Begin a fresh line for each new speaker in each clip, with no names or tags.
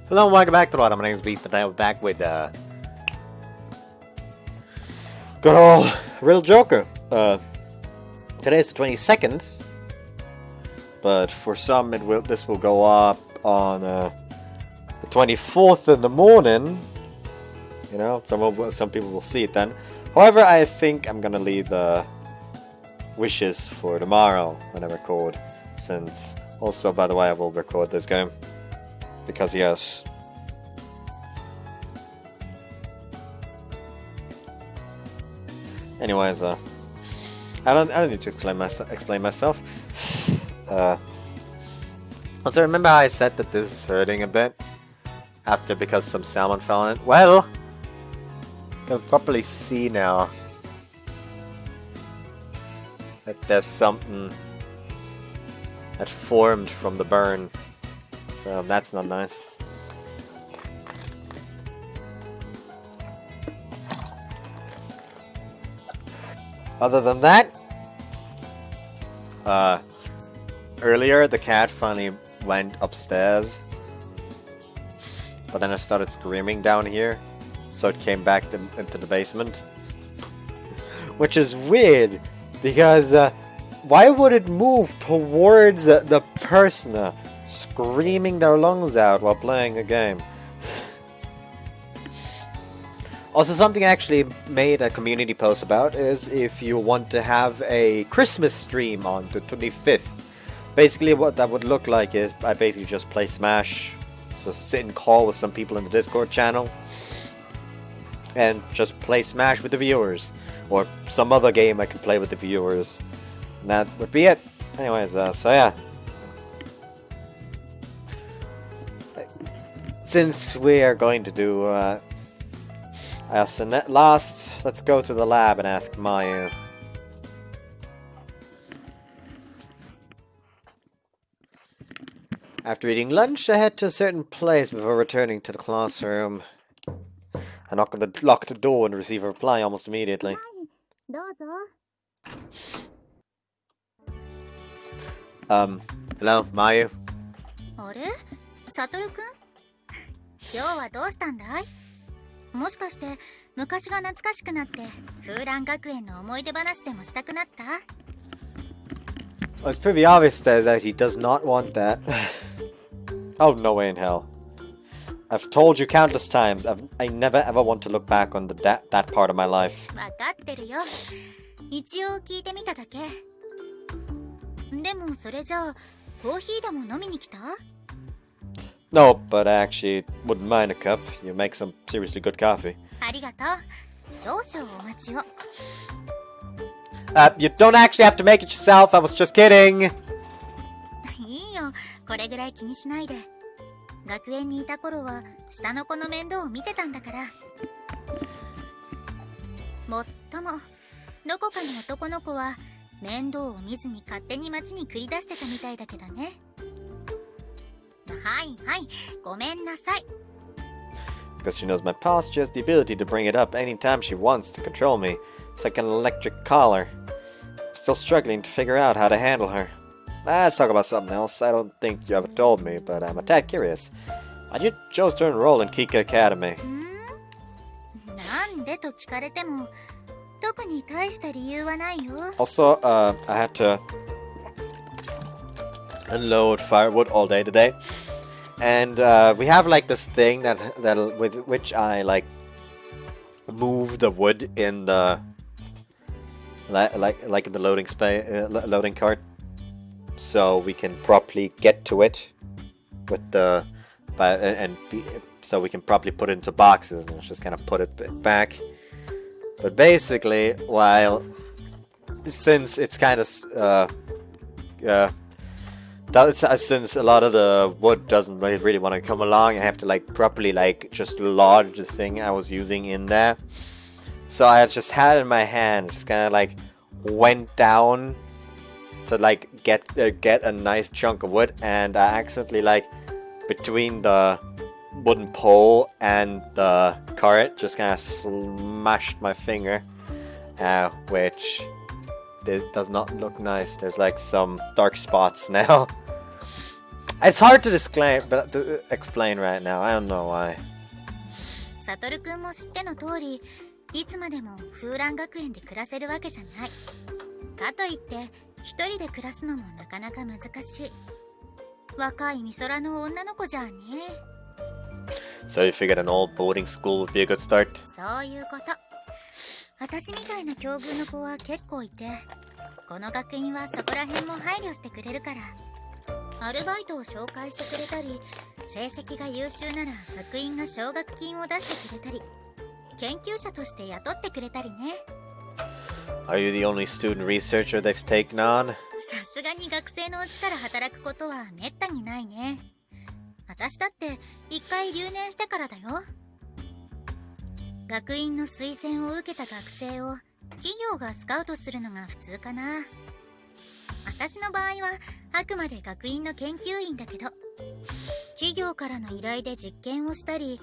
Hello and welcome back to the bottom. My name is Beast and I'm back with good old Riddle Joker. Today's the 22nd, but for some this will go up on the 24th in the morning. You know, some people will see it then. However, I think I'm gonna leave the wishes for tomorrow when I record, since also, by the way, I will record this game. Because yes. Anyways, I don't need to explain myself. Also, remember how I said that this is hurting a bit because some salmon fell in it? Well, you can probably see now that there's something that formed from the burn. So that's not nice. Other than that, earlier the cat finally went upstairs, but then it started screaming down here, so it came back into the basement. Which is weird, because why would it move towards the person screaming their lungs out while playing a game? Also, something I actually made a community post about is if you want to have a Christmas stream on the 25th. Basically, what that would look like is I basically just play Smash, so sit and call with some people in the Discord channel, and just play Smash with the viewers, or some other game I can play with the viewers. And that would be it. Anyways, so yeah. Since we are going to do last, let's go to the lab and ask Mayu. After eating lunch, I head to a certain place before returning to the classroom. I lock the door and receive a reply almost immediately. Hello, Mayu.
あれ？サトルくん？今日はどうしたんだい？もしかして昔が懐かしくなって風蘭学園の思い出話でもしたくなった？
Well, it's pretty obvious that he does not want that. Oh, no way in hell. I've told you countless times, I never ever want to look back on that part of my life.
わかってるよ。一応聞いてみただけ。でもそれじゃあコーヒーでも飲みに来た？
No, but I actually wouldn't mind a cup. You make some seriously good coffee.
ありがとう。少々お待ちを。
You don't actually have to make it yourself. I was just kidding.
いいよ。これぐらい気にしないで。学園にいた頃は下の子の面倒を見てたんだから。もっともどこかの男の子は面倒を見ずに勝手に街に繰り出してたみたいだけどね。はいはい、ごめんなさい。
Because she knows my past, she has the ability to bring it up anytime she wants to control me. It's like an electric collar. I'm still struggling to figure out how to handle her. Let's talk about something else. I don't think you ever told me, but I'm a tad curious. Why'd you chose to enroll in Kika Academy?
なんでと聞かれても特に大した理由はないよ。
Also, I had to unload firewood all day today. And we have like this thing with which I like move the wood in the like in the loading loading cart, so we can properly get to it with so we can properly put it into boxes and just kind of put it back. But basically, since it's kind of since a lot of the wood doesn't really want to come along, I have to like properly like just lodge the thing I was using in there. So I just had it in my hand, just kind of like went down to like get a nice chunk of wood, and I accidentally like between the wooden pole and the cart just kind of smashed my finger, which it does not look nice. There's like some dark spots now. It's hard to explain right now. I don't know why.
サトルくんも知っての通り、いつまでも風蘭学園で暮らせるわけじゃない。かといって一人で暮らすのもなかなか難しい。若い美空の女の子じゃね。
So you figured an old boarding school would be a good start?
そういうこと。私みたいな境遇の子は結構いて、この学院はそこら辺も配慮してくれるから、アルバイトを紹介してくれたり、成績が優秀なら学院が奨学金を出してくれたり、研究者として雇ってくれたりね。
Are you the only student researcher they've taken on?
さすがに学生のうちから働くことはめったにないね。私だって一回留年してからだよ。学院の推薦を受けた学生を企業がスカウトするのが普通かな。私の場合はあくまで学院の研究員だけど、企業からの依頼で実験をしたり、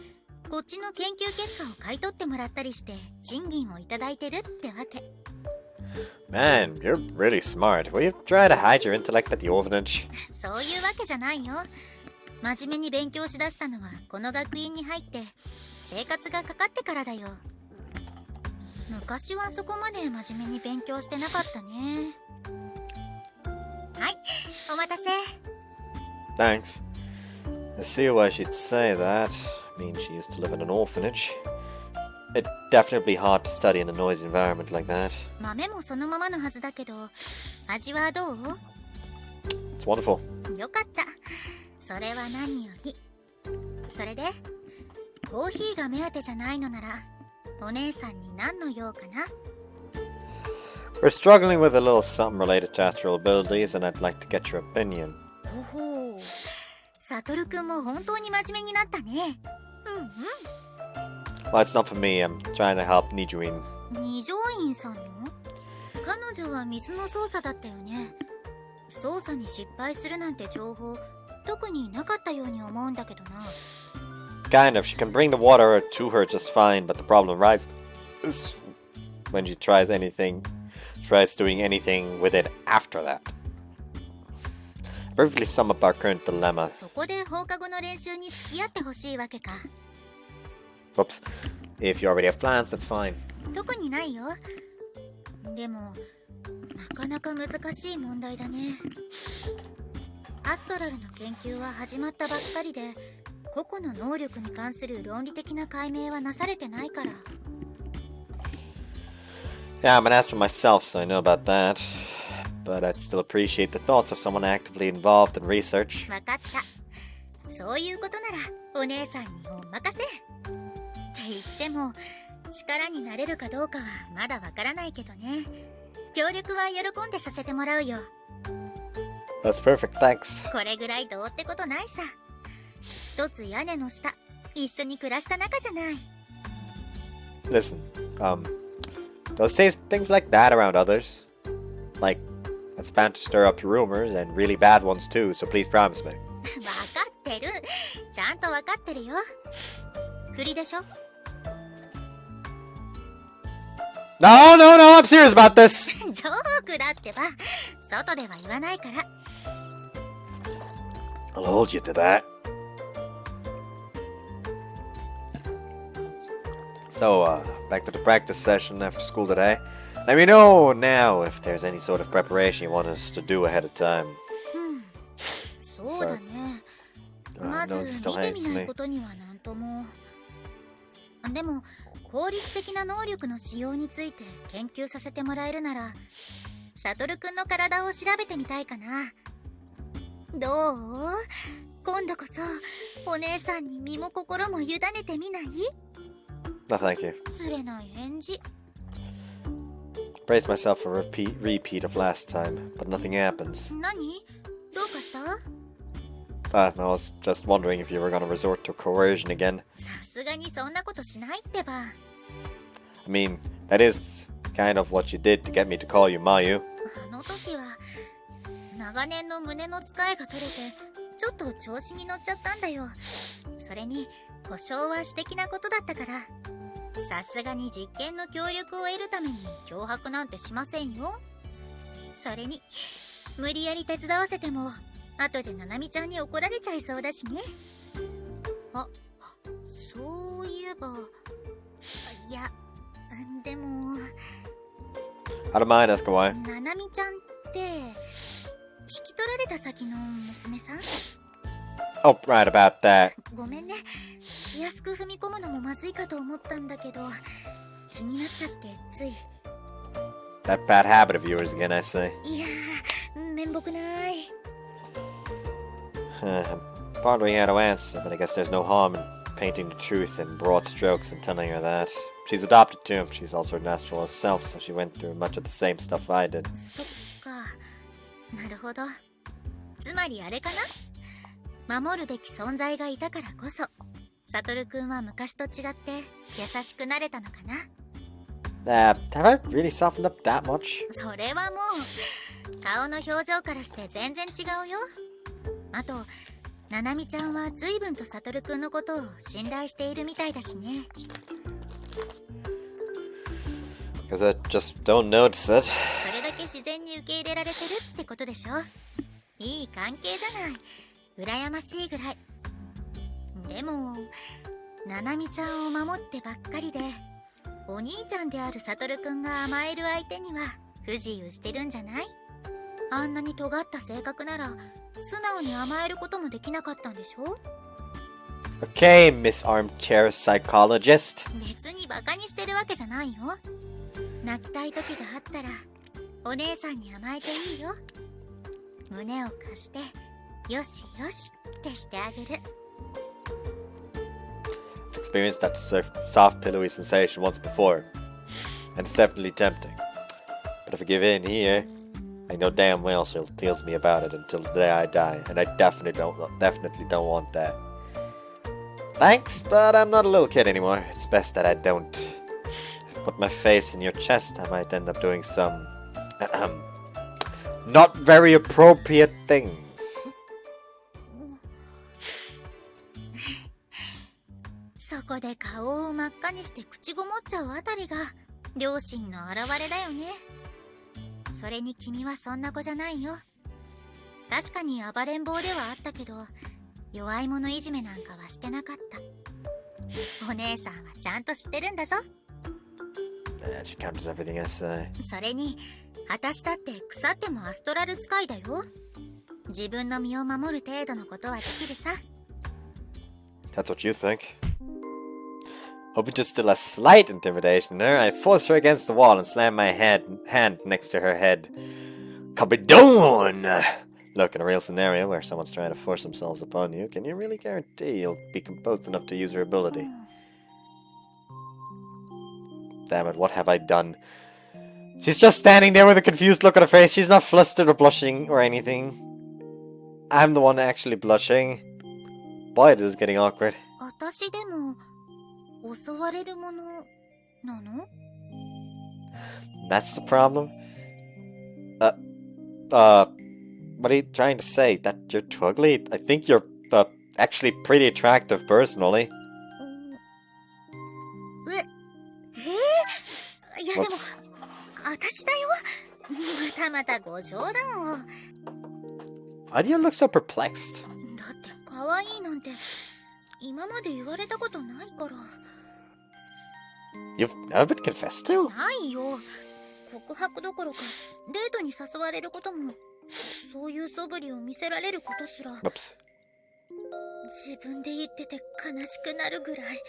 こっちの研究結果を買い取ってもらったりして賃金をいただいてるってわけ。
Man, you're really smart. Will you try to hide your intellect at the orphanage?
そういうわけじゃないよ。真面目に勉強しだしたのはこの学院に入って生活がかかってからだよ。昔はそこまで真面目に勉強してなかったね。はい、お待たせ。
Thanks. I see why she'd say that. I mean, she used to live in an orphanage. It'd definitely be hard to study in a noisy environment like that.
豆もそのままのはずだけど、味はどう？
It's wonderful.
よかった。それは何より。それで、コーヒーが目当てじゃないのなら、お姉さんに何の用かな？
We're struggling with a little something related to astral abilities, and I'd like to get your opinion.
ほほう。サトルくんも本当に真面目になったね。
Well, it's not for me. I'm trying to help Nijuin.
二条院さんの？彼女は水の操作だったよね。操作に失敗するなんて情報、特になかったように思うんだけどな。
Kind of. She can bring the water to her just fine, but the problem arises when she tries doing anything with it after that. Briefly sum up our current dilemma.
そこで放課後の練習に付き合ってほしいわけか。
Oops. If you already have plans, that's fine.
特にないよ。でも、なかなか難しい問題だね。アストラルの研究は始まったばっかりで、個々の能力に関する論理的な解明はなされてないから。
Yeah, I'm an astral myself, so I know about that. But I'd still appreciate the thoughts of someone actively involved in research.
わかった。そういうことなら、お姉さんにお任せ。って言っても、力になれるかどうかはまだわからないけどね。協力は喜んでさせてもらうよ。
That's perfect, thanks.
これぐらいどうってことないさ。一つ屋根の下、一緒に暮らした仲じゃない。
Listen, don't say things like that around others. Like, that's bound to stir up rumors, and really bad ones too, so please promise me.
わかってる。ちゃんとわかってるよ。振りでしょ？
No, I'm serious about this!
ジョークだってば。外では言わないから。
I'll hold you to that. So, back to the practice session after school today. Let me know now if there's any sort of preparation you want us to do ahead of time.
そうだね。まず見てみないことにはなんとも。でも、効率的な能力の使用について研究させてもらえるなら、サトルくんの体を調べてみたいかな。どう？今度こそお姉さんに身も心も委ねてみない？
No, thank you.
釣れない返事。
Braced myself for a repeat of last time, but nothing happens.
何？どうかした？
I was just wondering if you were gonna resort to coercion again.
さすがにそんなことしないってば。
I mean, that is kind of what you did to get me to call you Mayu.
あの時は長年の胸の使いが取れてちょっと調子に乗っちゃったんだよ。それに保証は私的なことだったから、さすがに実験の協力を得るために脅迫なんてしませんよ。それに無理やり手伝わせても後でななみちゃんに怒られちゃいそうだしね。あ、そういえば、いや、でも
I don't mind, ask why.
ななみちゃんって引き取られた先の娘さん？
Oh, right about that.
ごめんね、気安く踏み込むのもまずいかと思ったんだけど、気になっちゃってつい。
That bad habit of yours again, I say.
いやー、めんぼくない。
I'm pondering how to answer, but I guess there's no harm in painting the truth in broad strokes and telling her that. She's adopted too. She's also natural herself, so she went through much of the same stuff I did.
そっか、なるほど。つまりあれかな、守るべき存在がいたからこそサトルくんは昔と違って優しくなれたのかな。
Have I really softened up that much?
それはもう顔の表情からして全然違うよ。あとななみちゃんは随分とサトルくんのことを信頼しているみたいだしね。
Because I just don't notice it.
それだけ自然に受け入れられてるってことでしょ。いい関係じゃない。羨ましいぐらい。でもななみちゃんを守ってばっかりでお兄ちゃんであるサトルくんが甘える相手には不自由してるんじゃない？あんなに尖った性格なら素直に甘えることもできなかったんでしょ。
Okay, Miss Armchair Psychologist.
別にバカにしてるわけじゃないよ。泣きたい時があったらお姉さんに甘えていいよ。胸を貸してよしよしってしてあげる。
I've experienced that soft, pillowy sensation once before, and it's definitely tempting. But if I give in here, I know damn well she'll tease me about it until the day I die, and I definitely don't want that. Thanks, but I'm not a little kid anymore. It's best that I don't. If I put my face in your chest, I might end up doing some not very appropriate things.
そこで顔を真っ赤にして口ごもっちゃうあたりが両親の表れだよね。それに君はそんな子じゃないよ。確かに暴れん坊ではあったけど弱い者いじめなんかはしてなかった。お姉さんはちゃんと知ってるんだぞ。
She counters everything I say.
それに私だって腐ってもアストラル使いだよ。自分の身を守る程度のことはできるさ。
That's what you think. Hoping to still a slight intimidation in her, I force her against the wall and slam my hand next to her head. Cabidon! Look, in a real scenario where someone's trying to force themselves upon you, can you really guarantee you'll be composed enough to use her ability? Damn it, what have I done? She's just standing there with a confused look on her face. She's not flustered or blushing or anything. I'm the one actually blushing. Boy, this is getting awkward.
私でも襲われるものなの？
That's the problem? What are you trying to say? That you're too ugly? I think you're, actually pretty attractive personally.
いやでも私だよ。またまたご冗談を。
Why do you look so perplexed?
だって可愛いなんて今まで言われたことないから。
You've never been confessed to?
ないよ。告白どころかデートに誘われることもそういう素振りを見せられることすら
Oops.
自分で言ってて悲しくなるぐらい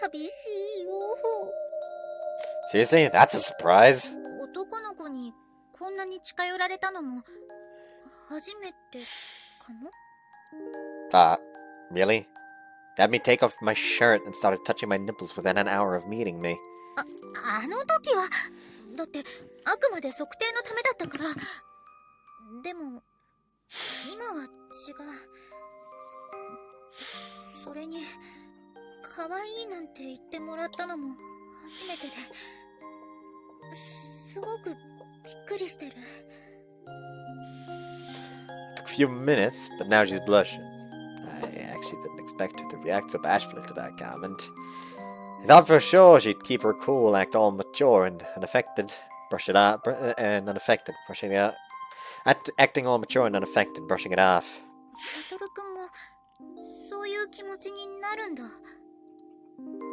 寂しいよ。
Seriously? That's a surprise?
男の子にこんなに近寄られたのも初めてかも。
Really? Had me take off my shirt and started touching my nipples within an hour of meeting me.
あの時はだってあくまで測定のためだったから。でも今は違う。それに可愛いなんて言ってもらったのも初めてですごくびっくりしてる。
Took a few minutes, but now she's blushing. I actually didn't expect her to react so bashfully to that comment. I thought for sure she'd keep her cool, act all mature and unaffected, brushing it acting all mature and unaffected, brushing it off.
サトルくんもそういう気持ちになるんだ。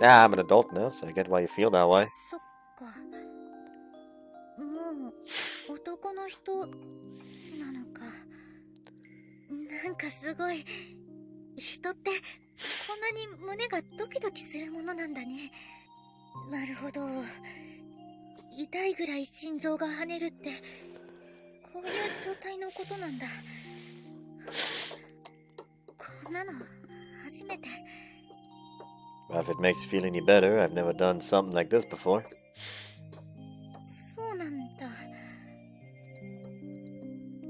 Yeah, I'm an adult now, so I get why you feel that way.
そっか。もう男の人なのか。なんかすごい。人ってこんなに胸がドキドキするものなんだね。なるほど。痛いぐらい心臓が跳ねるってこういう状態のことなんだ。こんなの初めて。
Well, if it makes you feel any better, I've never done something like this before.
そうなんだ。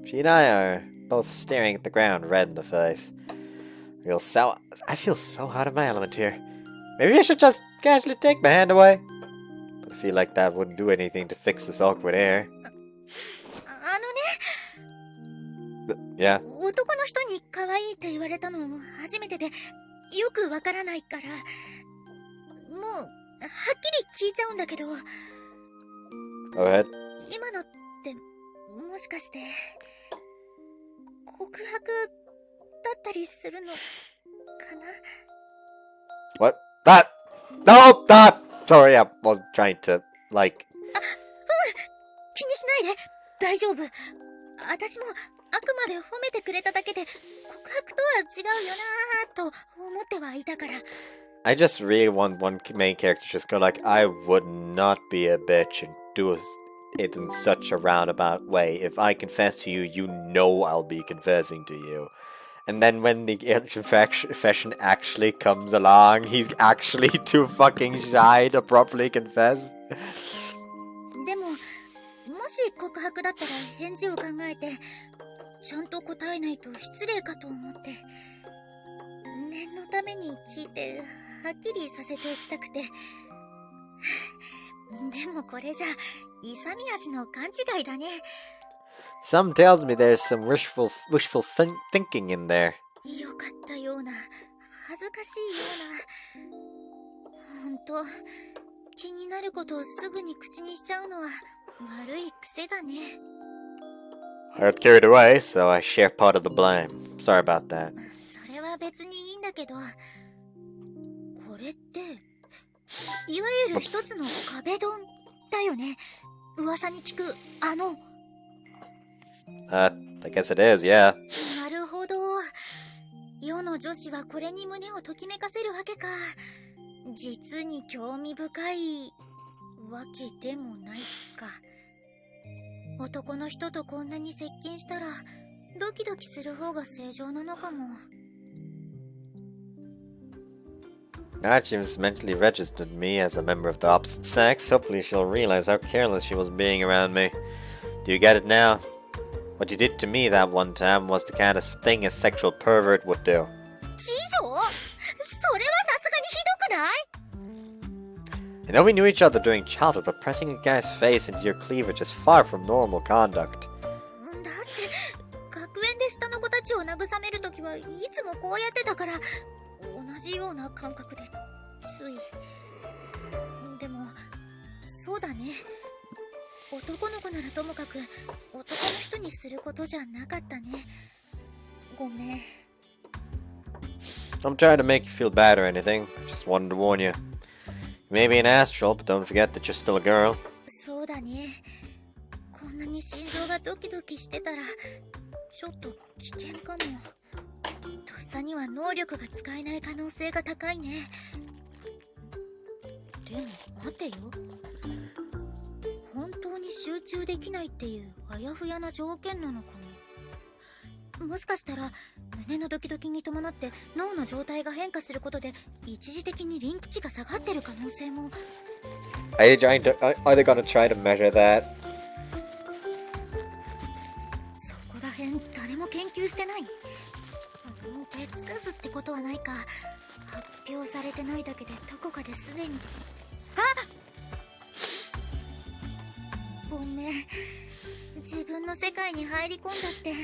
She and I are both staring at the ground, red in the face. I feel so out of my element here. Maybe I should just casually take my hand away. But I feel like that wouldn't do anything to fix this awkward air.
あのね。
Yeah.
男の人に可愛いって言われたの初めてでよくわからないからもうはっきり聞いちゃうんだけど。
Go ahead.
今のってもしかして告白だったりするのかな。
What? That! No! That! Sorry, I wasn't trying to, like...
気にしないで大丈夫。私もあくまで褒めてくれただけで告白とは違うよなーと思ってはいたから。
I just really want one main character to just go like, I would not be a bitch and do it in such a roundabout way. If I confess to you, you know I'll be confessing to you. And then when the confession actually comes along, he's actually too fucking shy to properly confess.
でも、もし告白だったら返事を考えて、ちゃんと答えないと失礼かと思って。念のために聞いて、はっきりさせておきたくて。でもこれじゃ、勇み足の勘違いだね。
Some tells me there's some wishful thinking in there.
よかったような、恥ずかしいような。ほんと、気になることをすぐに口にしちゃうのは悪い癖だね。
I got carried away, so I share part of the blame. Sorry about that.
それは別にいいんだけど、これって、いわゆる一つの壁ドンだよね。噂に聞く、
I guess it is, yeah.
なるほど。世の女子はこれに胸をときめかせるわけか。実に興味深いわけでもないか。男の人とこんなに接近したらドキドキする方が正常なのかも。
Archie's mentally registered me as a member of the opposite sex. Hopefully she'll realize how careless she was being around me. Do you get it now? What you did to me that one time was the kind of thing a sexual pervert would do.
知女？それはさすがにひどくない？
I know we knew each other during childhood, but pressing a guy's face into your cleavage is far from normal conduct.
だって学園で下の子たちを慰めるときはいつもこうやってたから同じような感覚でつい。でもそうだね。男の子ならともかく男の人にすることじゃなかったね。ごめん。
I'm trying to make you feel bad or anything. Just wanted to warn you. You may be an astral, but don't forget that you're still a girl.
そうだね。こんなに心臓がドキドキしてたらちょっと危険かも。とっさには能力が使えない可能性が高いね。でも待てよ。本当に集中できないっていうあやふやな条件なのかな。もしかしたら胸のドキドキに伴って脳の状態が変化することで一時的にリンク値が下がってる可能性も。
Are they gonna try to measure that?
そこら辺誰も研究してない。手つかずってことはないか。発表されてないだけでどこかですでに。あっ、ごめん、自分の世界に入り込んだって。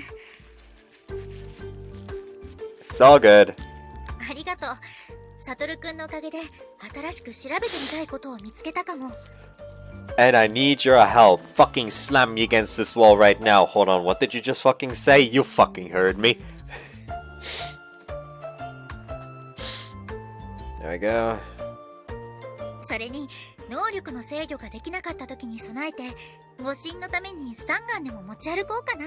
It's all good.
ありがとう。サトルくんのおかげで新しく調べてみたいことを見つけたかも。
And I need your help. Fucking slam me against this wall right now. Hold on, what did you just fucking say? You fucking heard me. There we go.
それに能力の制御ができなかった時に備えて護身のためにスタンガンでも持ち歩こうかな。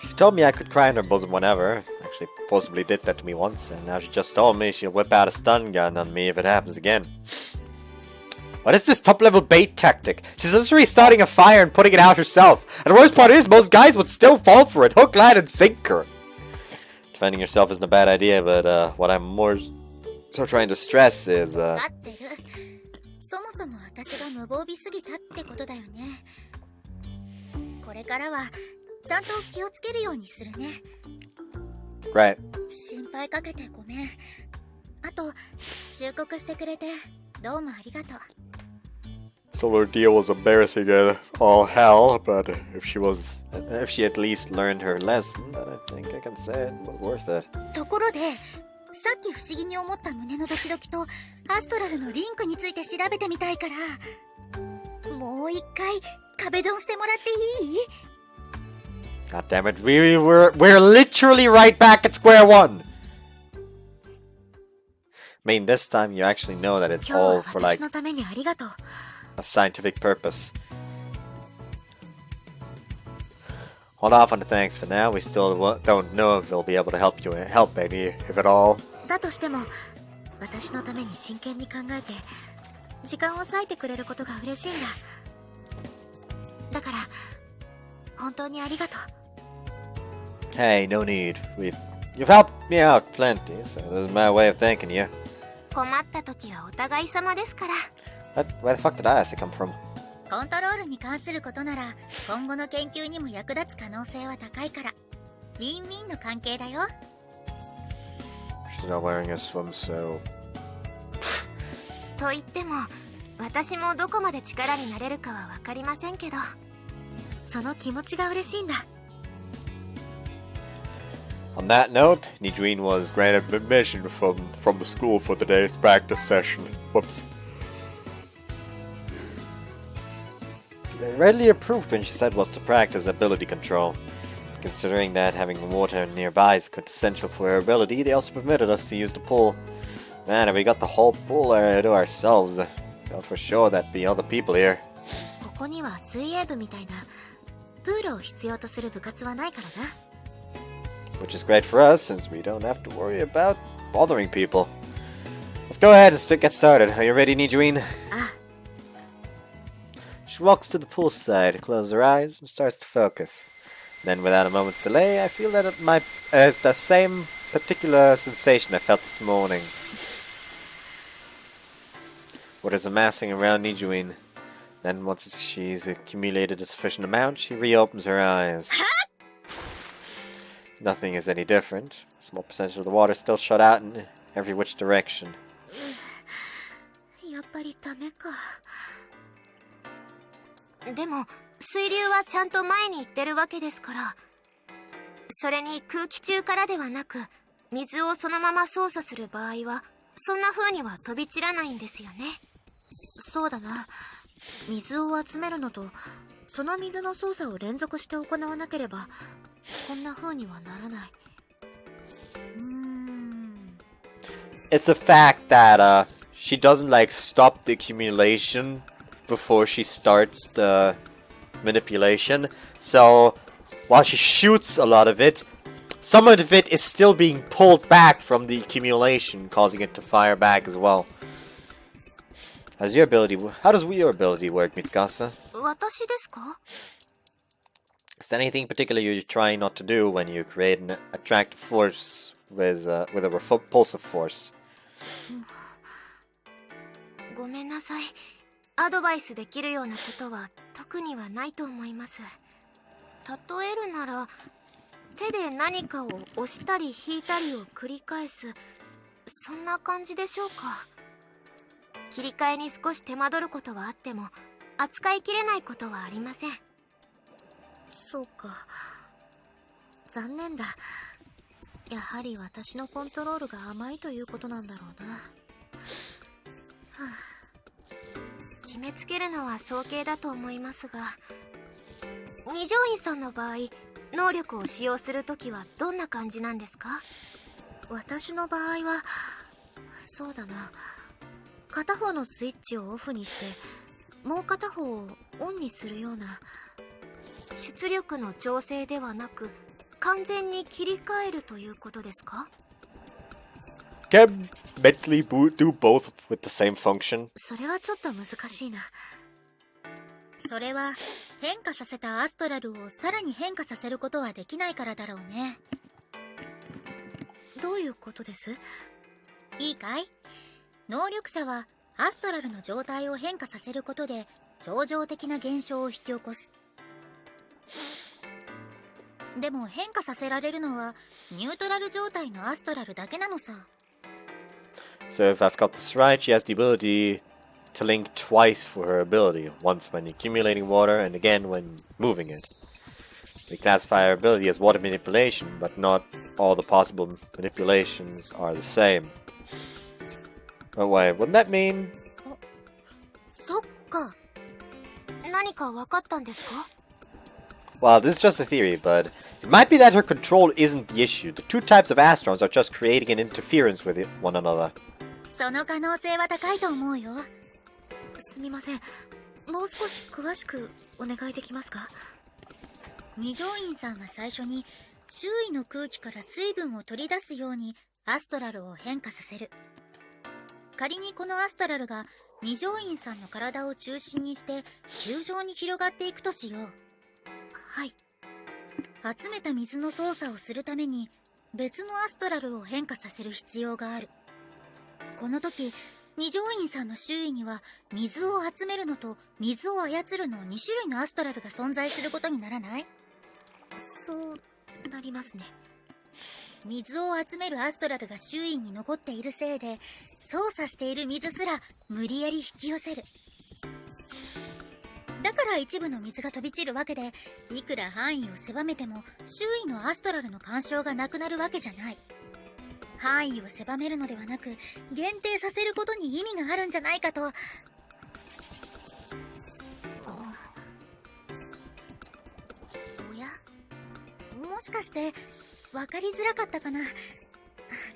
She told me I could cry in her bosom whenever. Actually, forcibly did that to me once, and now she just told me she'll whip out a stun gun on me if it happens again. What is this top-level bait tactic? She's literally starting a fire and putting it out herself. And the worst part is, most guys would still fall for it. Hook, line, and sinker. Defending yourself isn't a bad idea, but what I'm more so trying to stress is,
合ってる。そもそも私が無防備すぎたってことだよね。これからはちゃんと気をつけるようにするね。
Right.
心配かけてごめん。あと、忠告してくれてどうもありがとう。
So her deal was embarrassing as all hell, but if she at least learned her lesson, then I think I can say it was worth it.
ところで、さっき不思議に思った胸のドキドキとアストラルのリンクについて調べてみたいから、もう一回壁ドンしてもらっていい？
God damn it, we're literally right back at square one! I mean, this time you actually know that it's all for like a scientific purpose. Hold off on the thanks for now. We still don't know if they'll be able to help any, if at all.
だとしても、私のために真剣に考えて時間を割いてくれることが嬉しいんだ。だから本当にありがとう。
Hey, no need. You've helped me out plenty, so this is my way of thanking you.
困った時はお互い様ですから。
Where the fuck did I come from?
コントロールに関することなら今後の研究にも役立つ可能性は高いから、ウィンウィンの関係だよ。
She's not wearing a swimsuit.
と言っても、私もどこまで力になれるかは分かりませんけど、その気持ちが嬉しいんだ。
On that note, Nijuin was granted admission from the school for today's practice session. Whoops. Readily approved when she said was to practice ability control. Considering that having water nearby is quintessential for her ability, they also permitted us to use the pool. Man, if we got the whole pool area to ourselves, felt for sure that'd be other people here.
ここには水泳部みたいなプールを必要とする部活はないからな。
Which is great for us, since we don't have to worry about bothering people. Let's go ahead and get started. Are you ready, Nijuin? She walks to the poolside, closes her eyes, and starts to focus. Then, without a moment's delay, I feel that the same particular sensation I felt this morning. What is amassing around Nijuin? Then, once she's accumulated a sufficient amount, she reopens her eyes. Nothing is any different. A small percentage of the water still shot out in every which direction. やっぱりダメか。でも水流はちゃんと前に行ってるわけですから。それに空気中からではなく水をそのまま操作する場合はそんな風には飛び散らないんですよね。そうだな。水を集めるのとその水の操作を連続して行わなければこんな風にはならない。It's a fact that she doesn't like stop the accumulation before she starts the manipulation. So while she shoots a lot of it, some of it is still being pulled back from the accumulation, causing it to fire back as well. How does your ability work, Mitsukasa? 私ですか? Is there anything particular you're trying not to do when you create an attractive force with a repulsive force? ごめんなさい。アドバイスできるようなことは特にはないと思います。例えるなら、手で何かを押したり引いたりを繰り返す、そんな感じでしょうか。切り替えに少し手間取ることはあっても、扱いきれないことはありません。そうか。残念だ。やはり私のコントロールが甘いということなんだろうな。はあ
決めつけるのは早計だと思いますが、二条院さんの場合、能力を使用するときはどんな感じなんですか？私の場合は、そうだな、片方のスイッチをオフにして、もう片方をオンにするような、出力の調整ではなく、完全に切り替えるということですか？
Can mentally do both with the same function.
それはちょっと難しいな。
それは変化させたアストラルをさらに変化させることはできないからだろうね。
どういうことです？
いいかい？能力者はアストラルの状態を変化させることで超常的な現象を引き起こす。でも変化させられるのはニュートラル状態のアストラルだけなのさ。
So if I've got this right, she has the ability to link twice for her ability, once when accumulating water and again when moving it. We classify her ability as water manipulation, but not all the possible manipulations are the same. Oh wait, wouldn't that mean...
そっか。
何か分かったんですか？
Well, this is just a theory, but it might be that her control isn't the issue. The two types of astrons are just creating an interference with one another.
その可能性は高いと思うよ。
すみません。もう少し詳しくお願いできますか？
二条院さんは最初に周囲の空気から水分を取り出すようにアストラルを変化させる。仮にこのアストラルが二条院さんの体を中心にして球状に広がっていくとしよう。
はい。
集めた水の操作をするために別のアストラルを変化させる必要がある。この時二条院さんの周囲には水を集めるのと水を操るの2種類のアストラルが存在することにならない？
そうなりますね。
水を集めるアストラルが周囲に残っているせいで操作している水すら無理やり引き寄せる。だから一部の水が飛び散るわけで、いくら範囲を狭めても周囲のアストラルの干渉がなくなるわけじゃない。範囲を狭めるのではなく限定させることに意味があるんじゃないかと。おや？もしかして分かりづらかったかな？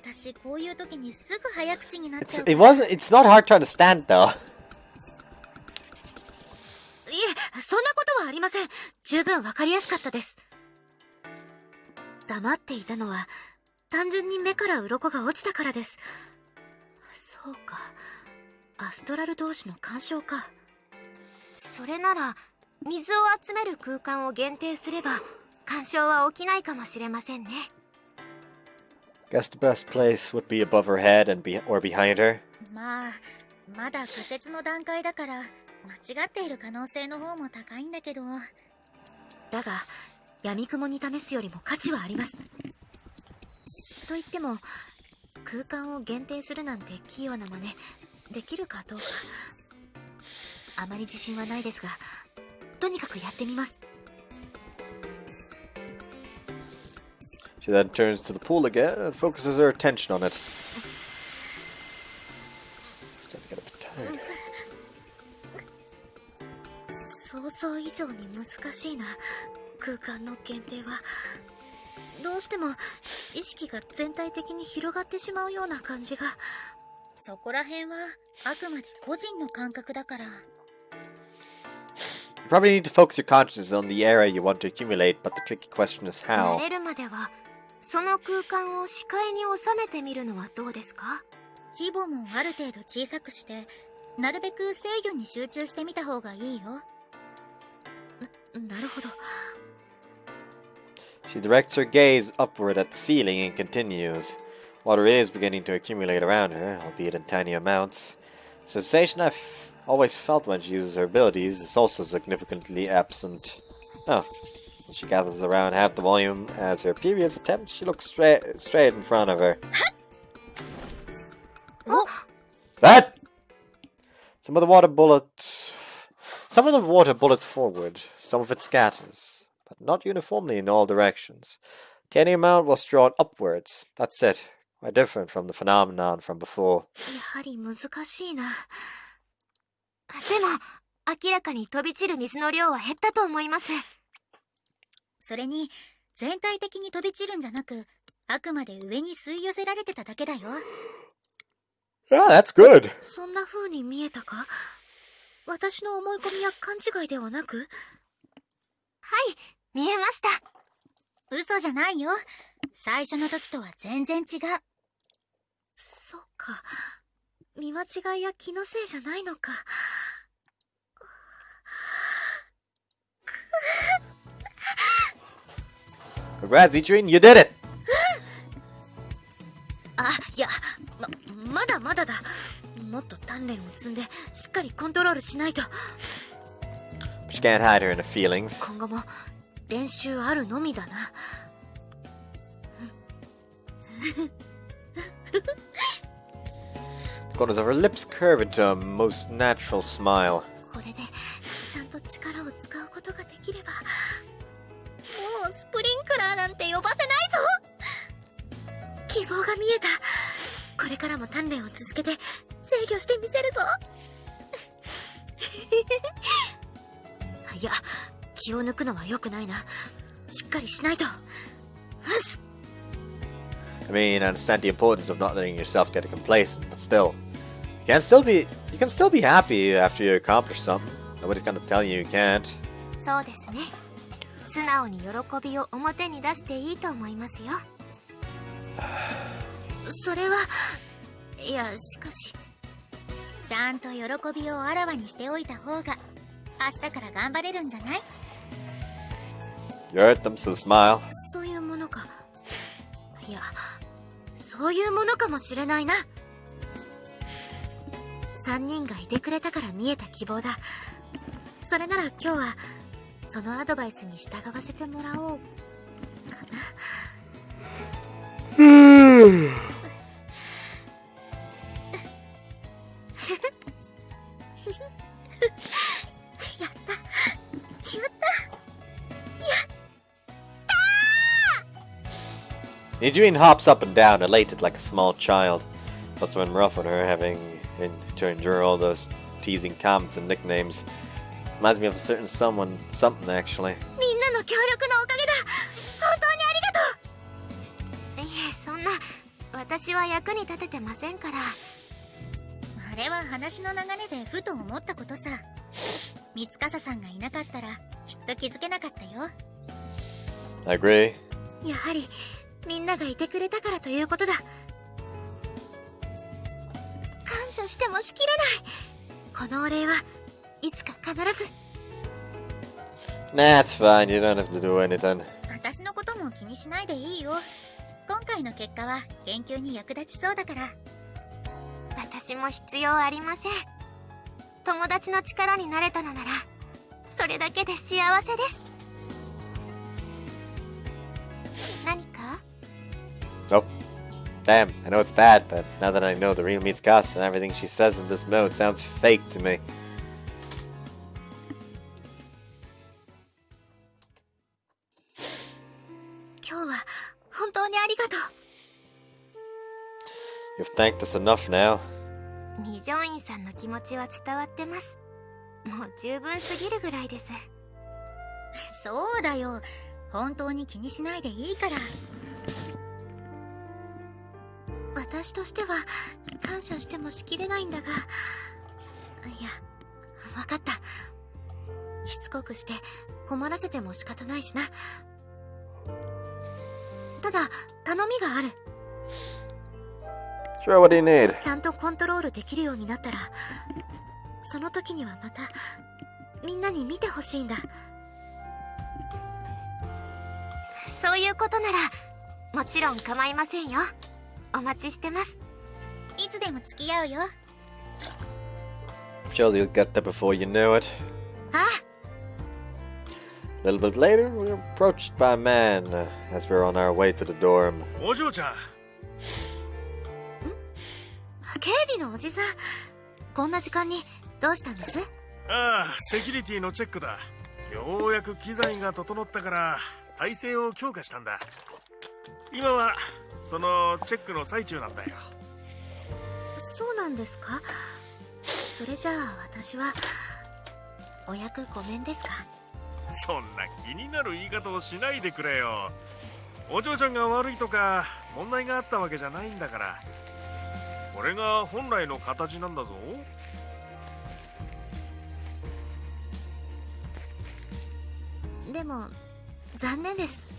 私こういう時にすぐ早口になっちゃう。
It's not hard to understand though.
いえ、そんなことはありません。十分わかりやすかったです。黙っていたのは単純に目から鱗が落ちたからです。そうか、アストラル同士の干渉か。それなら水を集める空間を限定すれば干渉は起きないかもしれませんね。
Guess the best place would be above her head or behind her.
まだ仮説の段階だから間違っている可能性の方も高いんだけど。
だが闇雲に試すよりも価値はあります。と言っても空間を限定するなんて器用な真似できるかどうかあまり自信はないですが、とにかくやってみます。
She then turns to the pool again and focuses her attention on it. Starting to get a bit tired.
想像以上に難しいな、空間の限定は。どうしても意識が全体的に広がってしまうような感じが。
そこら辺はあくまで個人の感覚だから。
You probably need to focus your consciousness on the area you want to accumulate, but the tricky question is
慣
how.
れるまではその空間を視界に収めてみるのはどうですか？
規模もある程度小さくしてなるべく制御に集中してみた方がいいよ。
なるほど。
She directs her gaze upward at the ceiling and continues. Water is beginning to accumulate around her, albeit in tiny amounts. The sensation I've always felt when she uses her abilities is also significantly absent. Oh. As she gathers around half the volume as her previous attempt, she looks straight in front of her.
Oh!
That! Some of the water bullets forward, some of it scatters, but not uniformly in all directions. Tiny amount was drawn upwards. That's it. Quite different from the phenomenon from before.
やはり難しいな。も明らかに飛び散る水の量は減ったと思います。
それに全体的に飛び散るんじゃなく、あくまで上に吸い寄せられてただけだよ。
Ah, that's good.
そんな風に見えたか？私の思い込みや勘違いではなく？はい、見えました。
嘘じゃないよ。最初の時とは全然違う。
そっか。見間違いや気のせいじゃないのか。
Congrats, Adrian, you did it!
あ、いや、まだまだだ。もっと鍛錬を積んでしっかりコントロールしないと。
But you can't hide her inner feelings.
今後も練習あるのみだな。
The corners of her lips curve into a most natural smile.
これでちゃんと力を使うことができれば、もうスプリンクラーなんて呼ばせないぞ。希望が見えた。これからも鍛錬を続けて制御してみせるぞ。いや、気を抜くのは良くないな。しっかりしないと。
I mean, I understand the importance of not letting yourself get complacent, but still, you can still be happy after you accomplish something. Nobody's gonna tell you you can't.
そうですね。素直に喜びを表に出していいと思いますよ。それは、いや、しかし、
ちゃんと喜びをあらわにしておいた方が明日から頑張れるんじゃない？
You hurt them, so smile.
そういうものか。いや、そういうものかもしれないな。3人がいてくれたから見えた希望だ。それなら今日はそのアドバイスに従わせてもらおうかな。やった。
Adrian hops up and down, elated like a small child. Must have been rough on her to endure all those teasing comments and nicknames. Reminds me of a certain something actually.
みんなの協力のおかげだ。本当にありがとう。いえ、そんな、私は役に立ててませんから。
あれは話の流れでふと思ったことさ。三笠さんがいなかったらきっと気づけなかったよ。
I agree.
やはりみんながいてくれたからということだ。感謝してもしきれない。このお礼はいつか必ず。
Nah, it's fine. You don't have to do anything.
私のことも気にしないでいいよ。今回の結果は研究に役立ちそうだから。
私も必要ありません。友達の力になれたのならそれだけで幸せです。何か？
Nope. Damn, I know it's bad, but now that I know the real meets Gus and everything she says in this mode sounds fake to me.
今日は本当にありがとう。
You've thanked us enough now.
二条院さんの気持ちは伝わってます。もう十分すぎるぐらいです。
そうだよ。本当に気にしないでいいから。
私としては感謝してもしきれないんだが、いや、わかった。しつこくして困らせても仕方ないしな。ただ頼みがある。
Sure, what do you need?
ちゃんとコントロールできるようになったら、その時にはまたみんなに見てほしいんだ。そういうことならもちろん構いませんよ。お待ちしてます。
いつでも付き合うよ。
I'm sure you'll get there before you know it.
ああ。
A little bit later, we were approached by a man as we were on our way to the dorm.
お嬢ちゃん。
警備のおじさん、こんな時間にどうしたんです？
ああ、セキュリティのチェックだ。ようやく機材が整ったから体制を強化したんだ。今はそのチェックの最中なんだよ。
そうなんですか？それじゃあ私はお役ごめんですか？
そんな気になる言い方をしないでくれよ。お嬢ちゃんが悪いとか問題があったわけじゃないんだから。これが本来の形なんだぞ。
でも残念です。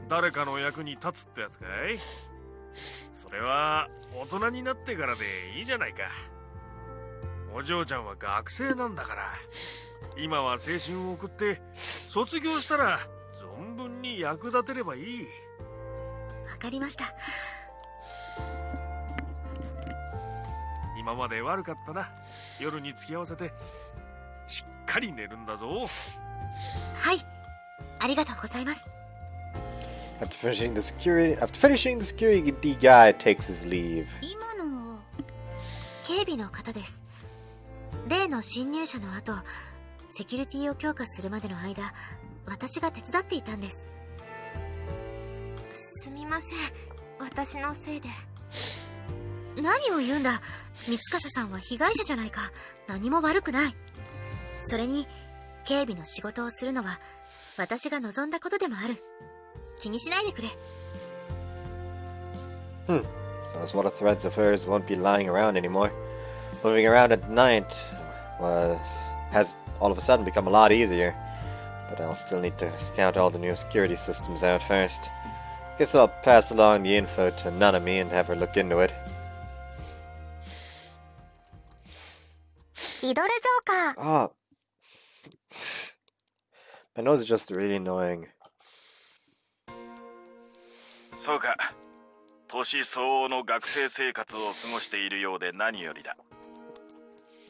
誰かの役に立つってやつかい？それは大人になってからでいいじゃないか。お嬢ちゃんは学生なんだから、今は青春を送って卒業したら存分に役立てればいい。
わかりました。
今まで悪かったな。夜に付き合わせてしっかり寝るんだぞ。
はい、ありがとうございます。
After finishing the security guy takes his leave.
今のは
警備の方です。例の侵入者の後、セキュリティを強化するまでの間、私が手伝っていたんです。すみません、私のせいで。何を言うんだ。三笠さんは被害者じゃないか。何も悪くない。それに警備の仕事をするのは私が望んだことでもある。気にしないでくれ。
So those water threads of hers won't be lying around anymore. Moving around at night has all of a sudden become a lot easier. But I'll still need to scout all the new security systems out first. Guess I'll pass along the info to Nanami and have her look into it.
リドルジョーカー。
Ah. My nose is just really annoying.
そうか。年相応の学生生活を過ごしているようで何よりだ。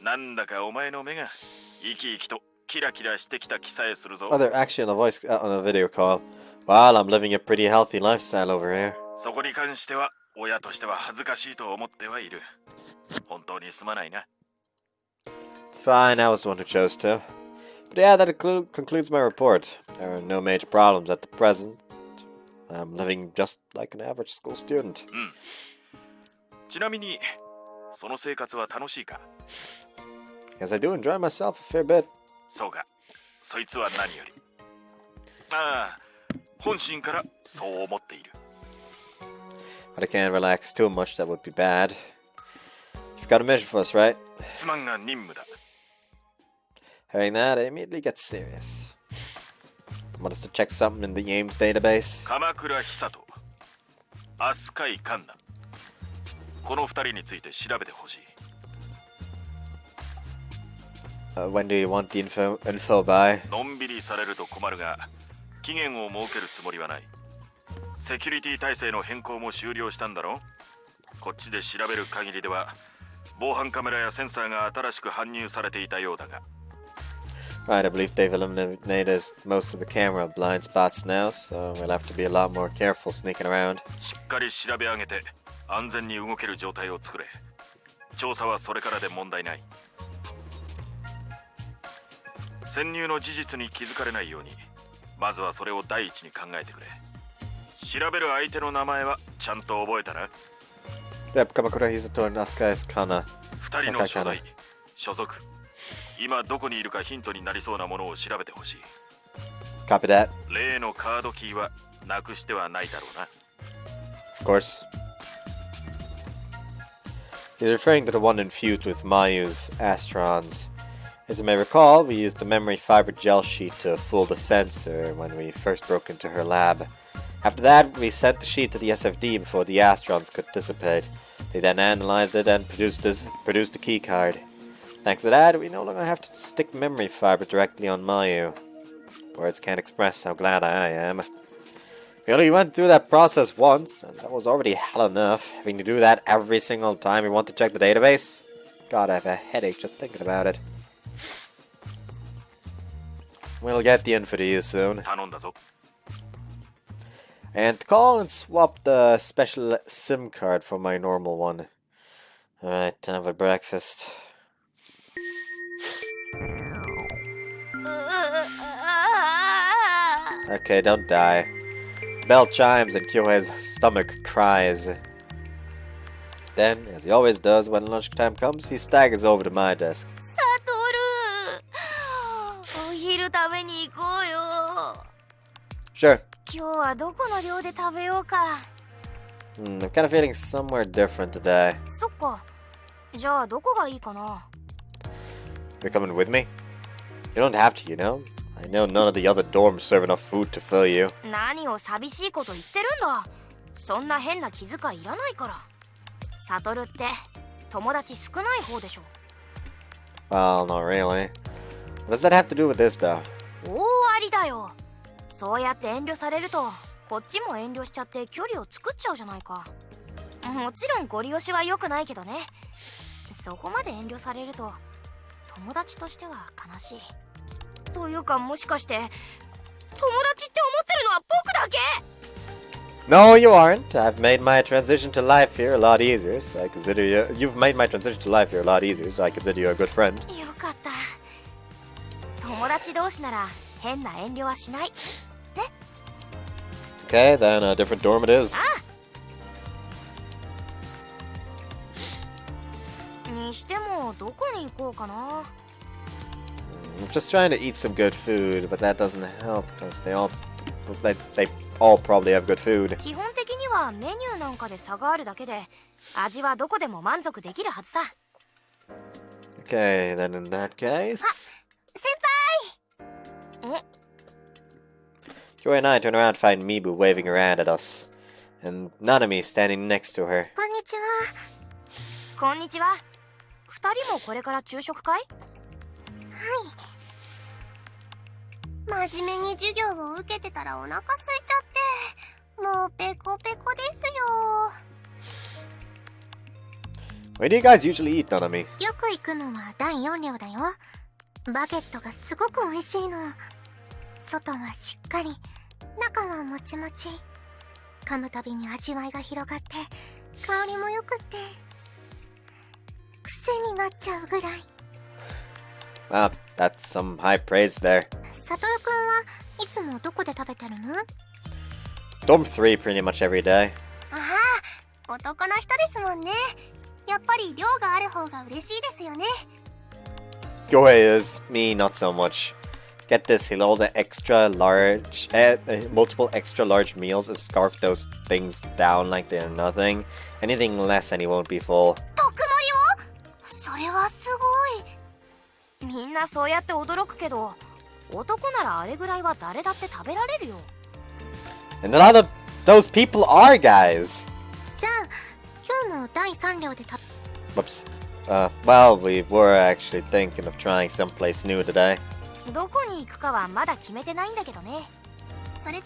なんだかお前の目が生き生きとキラキラしてきた気さえするぞ。
Oh, they're actually on a video call. Wow, I'm living a pretty healthy lifestyle over here.
そこに関しては親としては恥ずかしいと思ってはいる。本当にすまないな。
It's fine, I was the one who chose to. But yeah, that concludes my report. There are no major problems at the present. I'm living just like an average school student.
ちなみに、その生活は楽しいか？
Yes, I do enjoy myself a fair bit.
そうか。そいつは何より。ああ、本心からそう思っている。
But I can't relax too much, that would be bad. You've got a mission for us, right?
すまんが任務だ。
Hearing that, I immediately get serious. Want us to check something in the game's database?
鎌倉久人、飛鳥井環奈、この二人について調べてほしい。
When do you want the info by?
のんびりされると困るが、期限を設けるつもりはない。セキュリティ体制の変更も終了したんだろ？こっちで調べる限りでは、防犯カメラやセンサーが新しく搬入されていたようだが。
Right, I believe they've eliminated most of the camera blind spots now, so we'll have to be a lot more careful sneaking around.
しっかり調べ上げて安全に動ける状態を作れ。調査はそれからで問題ない。潜入の事実に気づかれないように、まずはそれを第一に考えてくれ。調べる相手の名前はちゃんと覚えたな。
Yep, Kamakura Hisato and Asuka Kana.
二人の所在、所属、今どこにいるかヒントになりそうなものを調べてほしい。
Copy that.
例のカードキーはなくしてはないだろうな。
Of course. He's referring to the one infused with Mayu's Astrons. As you may recall, we used the memory fiber gel sheet to fool the sensor when we first broke into her lab. After that, we sent the sheet to the SFD before the Astrons could dissipate. They then analyzed it and produced the key card. Thanks to that, we no longer have to stick memory fiber directly on Mayu. Words can't express how glad I am. We only went through that process once, and that was already hell enough. Having to do that every single time we want to check the database? God, I have a headache just thinking about it. We'll get the info to you soon.
頼んだぞ。
And call and swap the special SIM card for my normal one. Alright, time for breakfast. Okay, don't die. Bell chimes and Kyohei's stomach cries. Then, as he always does when lunchtime comes, he staggers over to my desk.
お昼食べに行こうよ。
Sure.
今日はどこの寮で食べようか。
I'm kind of feeling somewhere different today.
そっか。じゃあどこがいいかな。
You're coming with me? You don't have to, you know? I know none of the other dorms serve enough food to fill you.
何を寂しいこと言ってるんだ。そんな変な気遣いいらないから。サトルって友達少ない方でしょ。
Well, not really. What does that have to do with this, though?
大ありだよ。そうやって遠慮されるとこっちも遠慮しちゃって距離を作っちゃうじゃないか。もちろんゴリ押しは良くないけどね。そこまで遠慮されると友達としては悲しい。というかもしかして友達って思ってるのは僕だけ？
No, you aren't. I've made my transition to life here a lot easier, so I consider you... You've made my transition to life here a lot easier, so I consider you a good friend.
よかった。友達同士なら変な遠慮はしない。
Okay, then a different dorm it is.
にしてもどこに行こうかな。
I'm just trying to eat some good food, but that doesn't help because they all probably have good food.
基本的にはメニューなんかで差があるだけで味はどこでも満足できるはずさ。
Okay, then in that case...
先輩！
Joy and I turn around to find Mibu waving her hand at us, and Nanami standing next to her.
こんにちは。こんにちは。二人もこれから昼食会？はい。真面目に授業を受けてたらお腹空いちゃって、もうペコペコですよ。
Where do you guys usually eat, Nanami?
よく行くのは第4寮だよ。バゲットがすごく美味しいの。外はしっかり、中はもちもち。噛むたびに味わいが広がって、香りもよくって、癖になっちゃうぐらい。
Wow, that's some high praise there.
サトルくんはいつもどこで食べてるの？
Dorm 3 pretty much every day.
ああ、男の人ですもんね。やっぱり寮がある方が嬉しいですよね。
Gohei is, me not so much. Get this, he'll order extra large, multiple extra large meals and scarf those things down like they're nothing. Anything less and he won't be full.
特盛りを？それはすごい。みんなそうやって驚くけど、男ならあれぐらいは誰だって食べられるよ。
And a lot of those people are guys.
じゃあ、今日も第3寮で
Whoops. Well, we were actually thinking of trying someplace new today.
どこに行くかはまだ決めてないんだけどね。それじゃ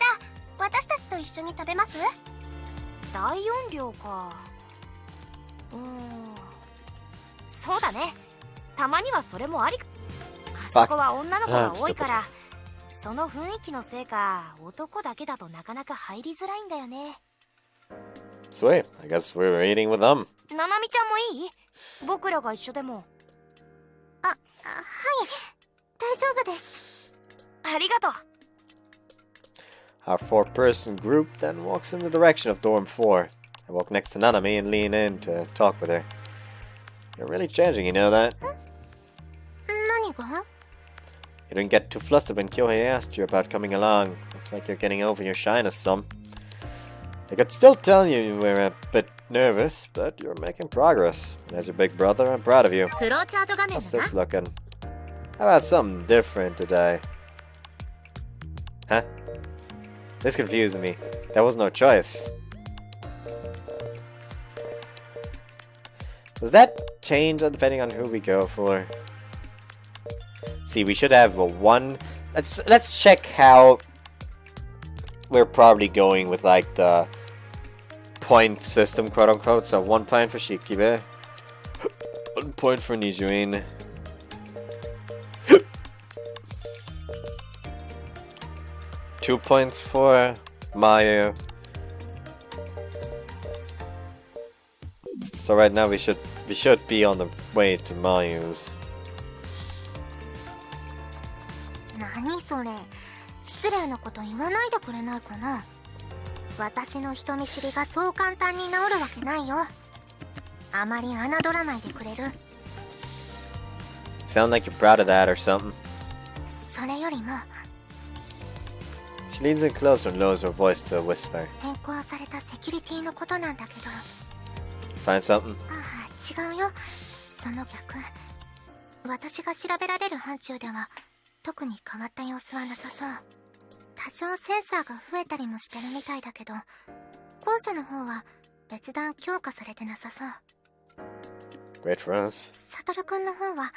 あ私たちと一緒に食べます？第4寮か。そうだね。たまにはそれもあり。あそこは女の子が多いから、その雰囲気のせいか男だけだとなかなか入りづらいんだよね。
Sweet, I guess we were eating with them.
ななみちゃんもいい？僕らが一緒でも。はい。大丈夫です。ありがとう。
Our four-person group then walks in the direction of dorm 4. I walk next to Nanami and lean in to talk with her. You're really changing, you know that?
何が？
You didn't get too flustered when Kyohei asked you about coming along. Looks like you're getting over your shyness some. I could still tell you were a bit nervous, but you're making progress. And as your big brother, I'm proud of you.
フローチャート画面
How's
だな。
this looking? How about something different today? Huh? This confused me. There was no choice. Does that change depending on who we go for? See, we should have a one. Let's check how we're probably going with like the point system, quote unquote. So 1 point for Shikibe, 1 point for Nijuin. 2 points for Mayu. So right now we should be on the way to Mayu's.
何それ、失礼なこと言わないでくれないかな。私の人見知りがそう簡単に治るわけないよ。あまり侮らないでくれる。
Sound like you're proud of that or something.
それよりも
She leans in closer and lowers her voice to a whisper.
変更されたセキュリティのことなんだけど。
Find something?
ああ、違うよ。その逆。私が調べられる範疇では特に変わった様子はなさそう。多少センサーが増えたりもしてるみたいだけど、後者の方は別段強化されてなさそう。
Great for us.
サトルくんの方は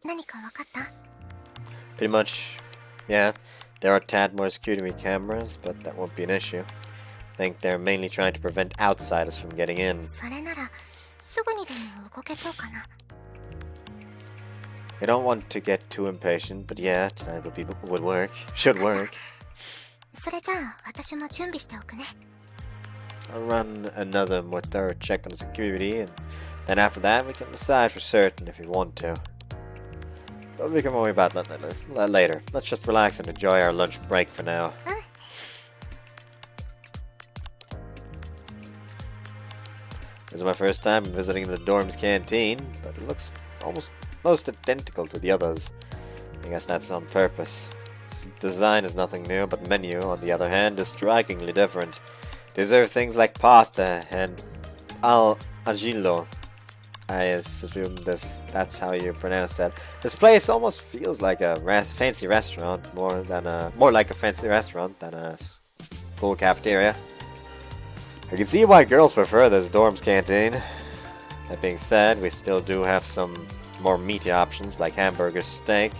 何か分かった？
Pretty much, yeah. There are a tad more security cameras, but that won't be an issue. I think they're mainly trying to prevent outsiders from getting in.
それならすぐにでも動けそうかな。
I don't want to get too impatient, but yeah, tonight would work. Should work.
それじゃあ私も準備しておくね。
I'll run another more thorough check on security, and then after that we can decide for certain if we want to. But we can worry about that later. Let's just relax and enjoy our lunch break for now. This is my first time visiting the dorm's canteen, but it looks almost identical to the others. I guess that's on purpose. Design is nothing new, but menu, on the other hand, is strikingly different. They serve things like pasta and al agilo. I assume that's how you pronounce that. This place almost feels like a fancy restaurant, more like a fancy restaurant than a full cafeteria. I can see why girls prefer this dorm's canteen. That being said, we still do have some more meaty options like hamburger steak.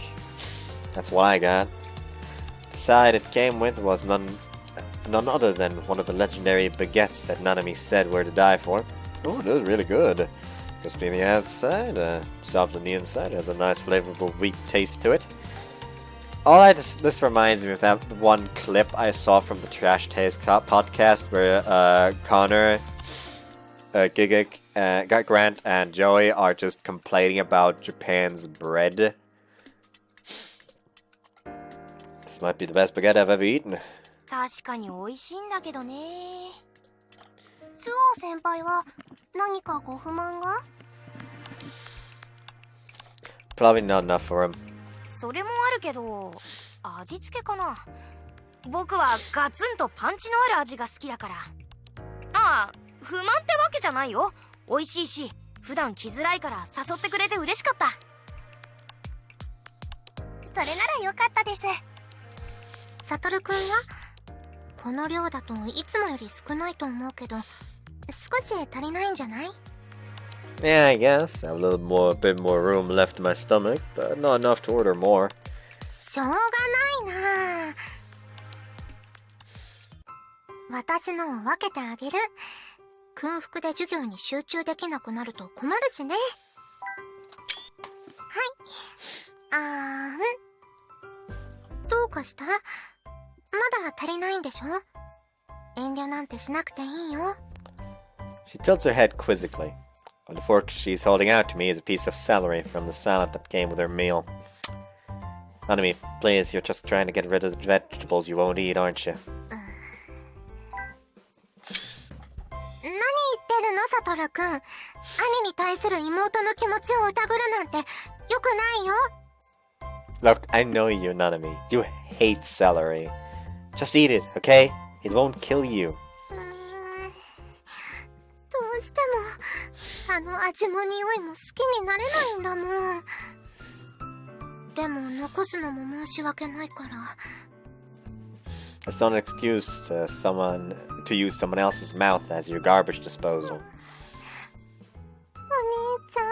That's what I got. The side it came with was none other than one of the legendary baguettes that Nanami said were to die for. Oh, it is really good. Crispy on the outside, soft on the inside. It has a nice flavorful wheat taste to it. This reminds me of that one clip I saw from the Trash Taste podcast where Connor, Gigik, Grant, and Joey are just complaining about Japan's bread. This might be the best baguette I've ever eaten.
確かに美味しいんだけどね。スオ先輩は何かご不満が？
Probably not enough for him.
それもあるけど、味付けかな。僕はガツンとパンチのある味が好きだから。ああ、不満ってわけじゃないよ。美味しいし、普段来づらいから誘ってくれて嬉しかった。それならよかったです。サトルくんはこの量だといつもより少ないと思うけど、少し足りないんじゃない？
Yeah, I guess. I have a bit more room left in my stomach, but not enough to order more.
しょうがないな。私のを分けてあげる。空腹で授業に集中できなくなると困るしね。はい。どうかした？まだ足りないんでしょ？遠慮なんてしなくていいよ。
She tilts her head quizzically. The fork she's holding out to me is a piece of celery from the salad that came with her meal. Nanami, please, you're just trying to get rid of the vegetables you won't eat, aren't you?
何言ってるの、サトルくん。兄に対する妹の気持ちを疑るなんてよくないよ。
Look, I know you, Nanami. You hate celery. Just eat it, okay? It won't kill you.
どうしてもあの味も匂いも好きになれないんだもん。でも残すのも申し訳ないから。
It's not an excuse to use someone else's mouth as your garbage disposal.
お兄ちゃん。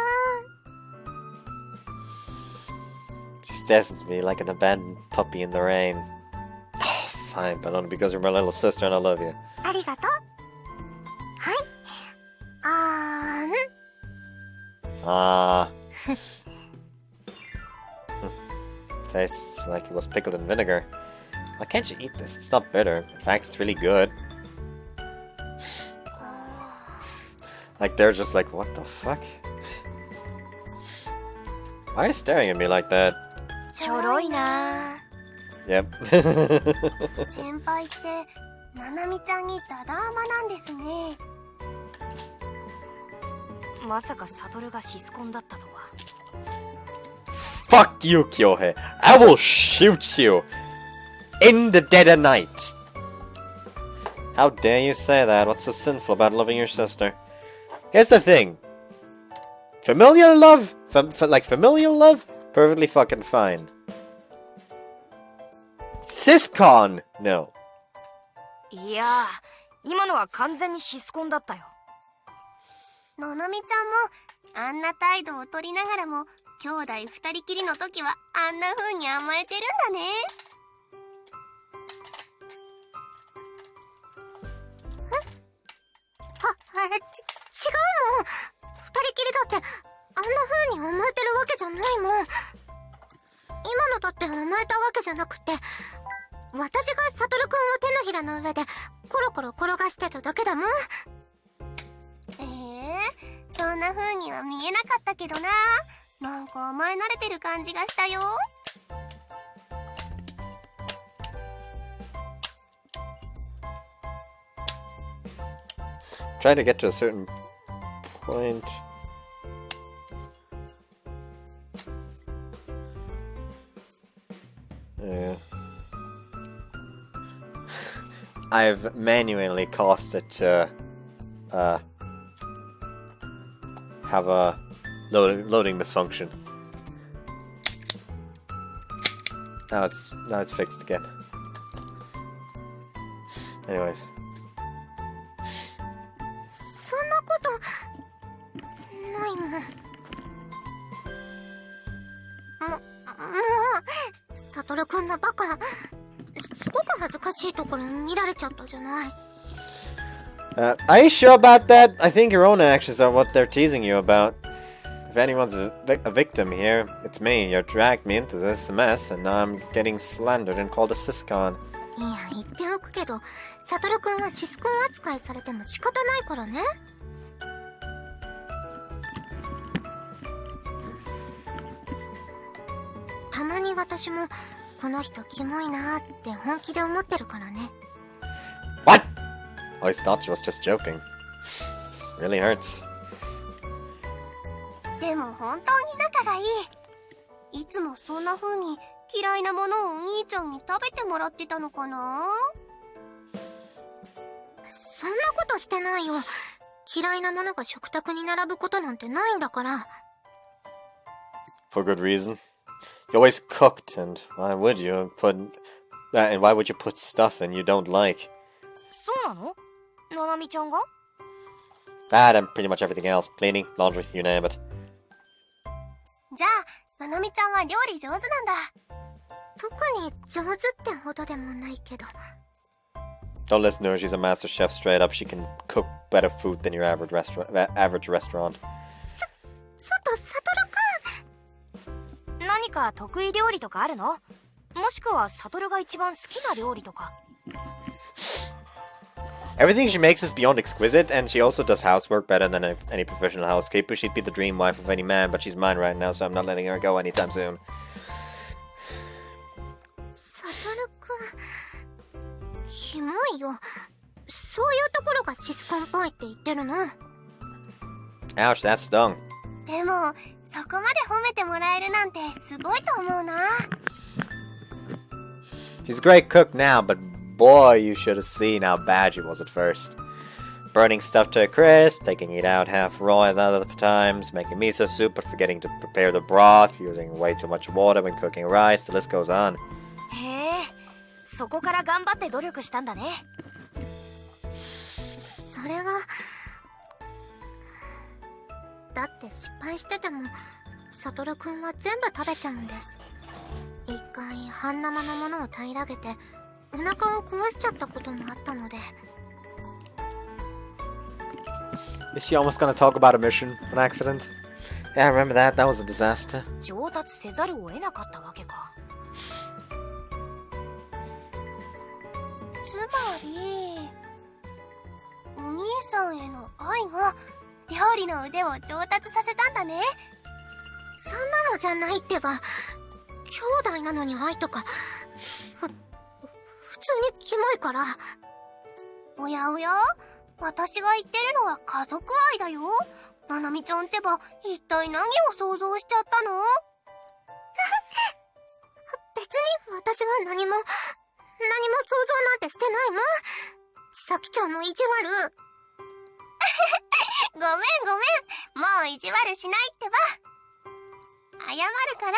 She stares at me like an abandoned puppy in the rain. Fine, but only because you're my little sister and I love you.
ありがとう。はい。
Ah. Tastes like it was pickled in vinegar. Why can't you eat this? It's not bitter. In fact, it's really good. Like, they're just like, what the fuck? Why are you staring at me like that?
ちょろいな。
Yep.
先輩ってななみちゃんにダダーマなんですね。まさかサトルがシスコンだったとは。
Fuck you, Kyohei. I will shoot you in the dead of night. How dare you say that? What's so sinful about loving your sister? Here's the thing. Familial love? Like familial love? Perfectly fucking fine. Siscon? No.
いやー、今のは完全にシスコンだったよ。ななみちゃんもあんな態度を取りながらも兄弟二人きりの時はあんな風に甘えてるんだね。違うもん。二人きりだってあんな風に甘えてるわけじゃないもん。今のだって甘えたわけじゃなくて、私がサトルくんを手のひらの上でコロコロ転がしてただけだもん。そんな風には見えなかったけどな。なんか甘え慣れてる感じがしたよ。
Trying to get to a certain point. Yeah. I've manually caused it to have a loading misfunction. Now it's fixed again. Anyways.
そんなことないもん。もうサトルくんのバカ、すごく恥ずかしいところ見られちゃったじゃない。
Are you sure about that? I think your own actions are what they're teasing you about. If anyone's a victim here, it's me. You dragged me into this mess, and now I'm getting slandered and called a siscon.
いや、言っておくけど、サトルくんはシスコン扱いされても仕方ないからね。たまに私もこの人キモいなーって本気で思ってるからね。
What? I always thought she was just joking. This really hurts.
でも本当に仲がいい。いつもそんな風に嫌いなものをお兄ちゃんに食べてもらってたのかな。そんなことしてないよ。嫌いなものが食卓に並ぶことなんてないんだから。
For good reason. You always cooked, and why would you put stuff in you don't like?
そうなの？ななみちゃんが？
That and pretty much everything else. Cleaning, laundry, you name it.
じゃあ、ななみちゃんは料理上手なんだ。特に上手ってほどでもないけど。
Don't listen to her, she's a master chef straight up. She can cook better food than your average restaurant.
ちょっとサトルくん。何か得意料理とかあるの？もしくはサトルが一番好きな料理とか。
Everything she makes is beyond exquisite, and she also does housework better than any professional housekeeper. She'd be the dream wife of any man, but she's mine right now, so I'm not letting her go anytime soon.
サトルくん、キモいよ。そういうところがシスコンっぽいって言ってるの。
Ouch, that stung.
でも、そこまで褒めてもらえるなんてすごいと思うな。
She's a great cook now, but boy, you should have seen how bad she was at first. Burning stuff to a crisp, taking it out half raw at other times, making miso soup but forgetting to prepare the broth, using way too much water when cooking rice, the list goes on.
へえ、そこから頑張って努力したんだね。それはだって失敗しててもサトルくんは全部食べちゃうんです。一回半生のものを平らげてお腹を壊しちゃったこともあったので。
Is she almost gonna talk about a mission, an accident? Yeah, I remember that. That was a disaster.
上達せざるを得なかったわけか。りお兄さんへの愛が料理の腕を上達させたんだね。そんなのじゃないってば。兄弟なのに愛とか普通にキモいから。おやおや、私が言ってるのは家族愛だよ。ななみちゃんってば一体何を想像しちゃったの？別に私は何も想像なんてしてないもん。ちさきちゃんの意地悪。ごめん、もう意地悪しないってば。謝るから、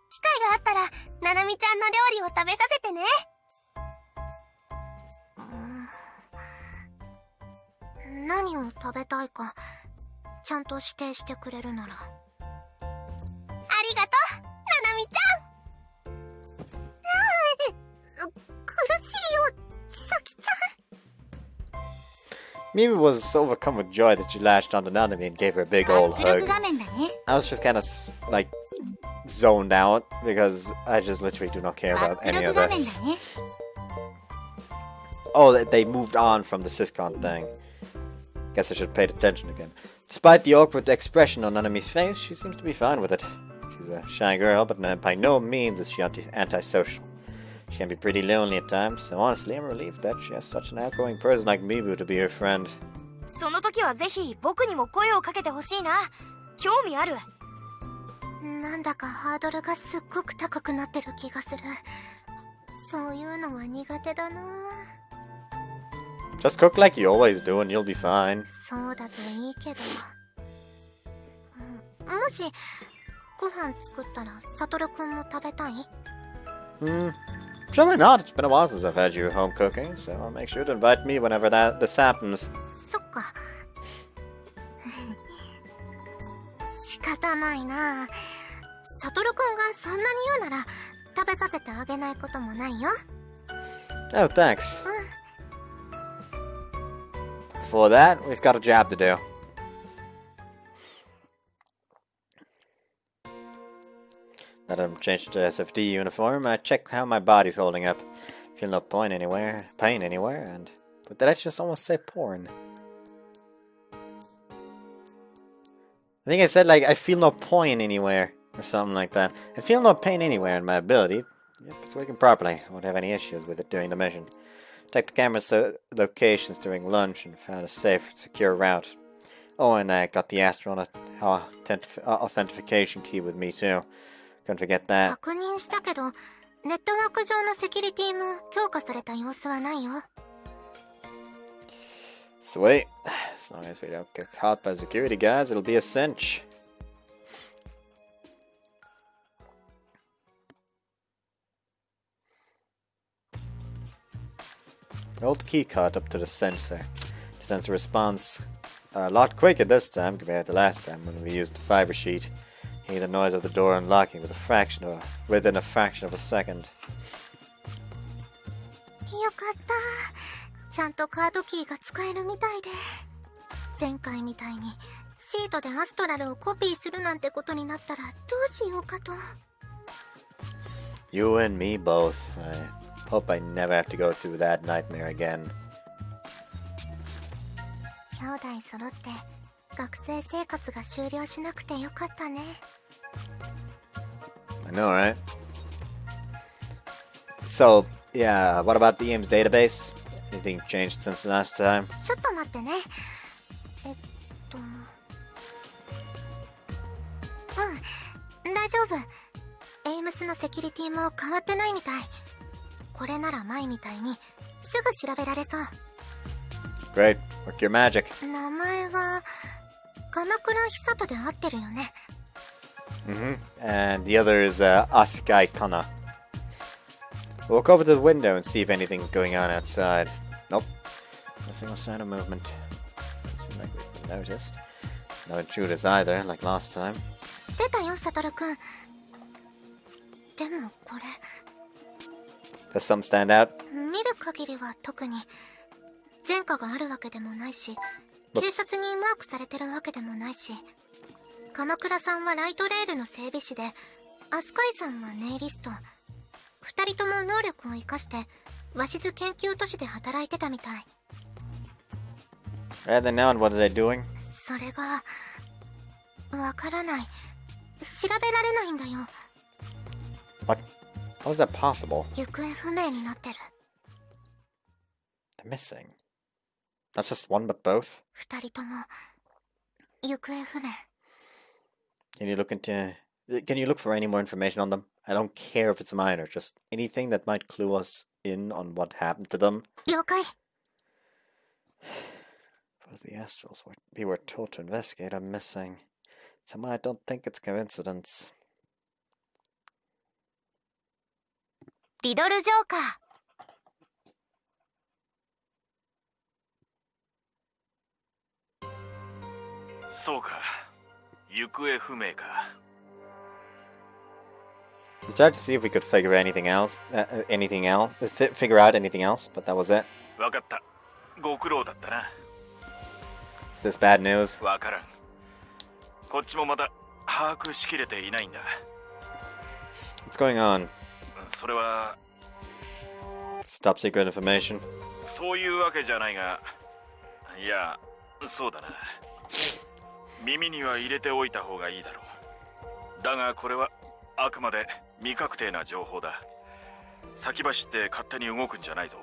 機会があったらななみちゃんの料理を食べさせてね。何を食べたいかちゃんと指定してくれるなら。ありがとう、ななみちゃん。苦しいよ、ちさきちゃん。
Mimi was overcome with joy that she latched onto Nanami and gave her a big old hug. I was just kind of like zoned out because I just literally do not care about any of this. Oh, they moved on from the Syscon thing. Guess I should have paid attention again. Despite the awkward expression on Nanami's face, she seems to be fine with it. She's a shy girl, but by no means is she antisocial. She can be pretty lonely at times, so honestly I'm relieved that she has such an outgoing person like Mibu to be her friend.
その時はぜひ僕にも声をかけてほしいな。興味ある。なんだかハードルがすっごく高くなってる気がする。そういうのは苦手だな。
Just cook like you always do and you'll be fine.
そうだといいけど。もしご飯作ったらサトルくんも食べたい
？Probably not. It's been a while since I've had you home cooking, so I'll make sure to invite me whenever this happens.
そっか。仕方ないな。サトルくんがそんなに言うなら食べさせてあげないこともないよ。
Oh, thanks. For that, we've got a job to do. Now that I'm changed to SFD uniform, I check how my body's holding up. Feel no pain anywhere, and... But did I just almost say porn? I think I said, like, I feel no pain anywhere, or something like that. I feel no pain anywhere in my ability. Yep, it's working properly. I won't have any issues with it during the mission. Checked the camera's locations during lunch and found a safe, secure route. Oh, and I got the astronaut authentication key with me too. Couldn't forget that.
確認したけど、ネットワーク上のセキュリティも強化された様子はないよ。
Sweet. As long as we don't get caught by security guys, it'll be a cinch. Old key caught up to the sensor. The sensor responds a lot quicker this time compared to last time when we used the fiber sheet. Hear the noise of the door unlocking within a fraction of a second.
よかった。ちゃんとカードキーが使えるみたいで。前回みたいにシートでアストラルをコピーするなんてことになったらどうしようかと。
You and me both. I hope I never have to go through that nightmare again.
兄弟揃って学生生活が終了しなくてよかったね。
I know, right? So, yeah, what about the EM's database? Anything changed since the last time?
ちょっと待ってね。大丈夫。エイムスのセキュリティも変わってないみたい。これなら前みたいにすぐ調べられそう。
Great. Work your magic.
名前は鎌倉久人で合ってるよね。
And the other is Asukai Kana. Walk over to the window and see if anything's going on outside. Nope. No single sign of movement. Doesn't seem like we've been noticed. No intruders either, like last time.
出たよ、サトルくん。でもこれ
Does some stand out?
見る限りは特に前科があるわけでもないし、警察にマークされてるわけでもないし、鎌倉さんはライトレールの整備士で、アスカイさんはネイリスト。二人とも能力を生かして鷲津研究都市で働いてたみたい。
Are they now and what are they doing?
それがわからない。調べられないんだよ。
What? How is that possible?
行方不明になってる。
They're missing. Not just one, but both?
二人とも行方不明。
Can you look for any more information on them? I don't care if it's minor, just anything that might clue us in on what happened to them.
了解。
Both the astrals we were told to investigate are missing. Somehow I don't think it's coincidence.
リドルジョーカー。
そうか、行方不明か。
We tried to see if we could figure anything else, figure out anything else, but that was it.
わかった。ご苦労だったな。
Is this bad news?
わからん。こっちもまだ把握しきれていないんだ。
What's going on?
それは
Top secret information.
そういうわけじゃないが、いや、そうだな。耳には入れておいた方がいいだろう。だがこれはあくまで未確定な情報だ。先走って勝手に動くんじゃないぞ。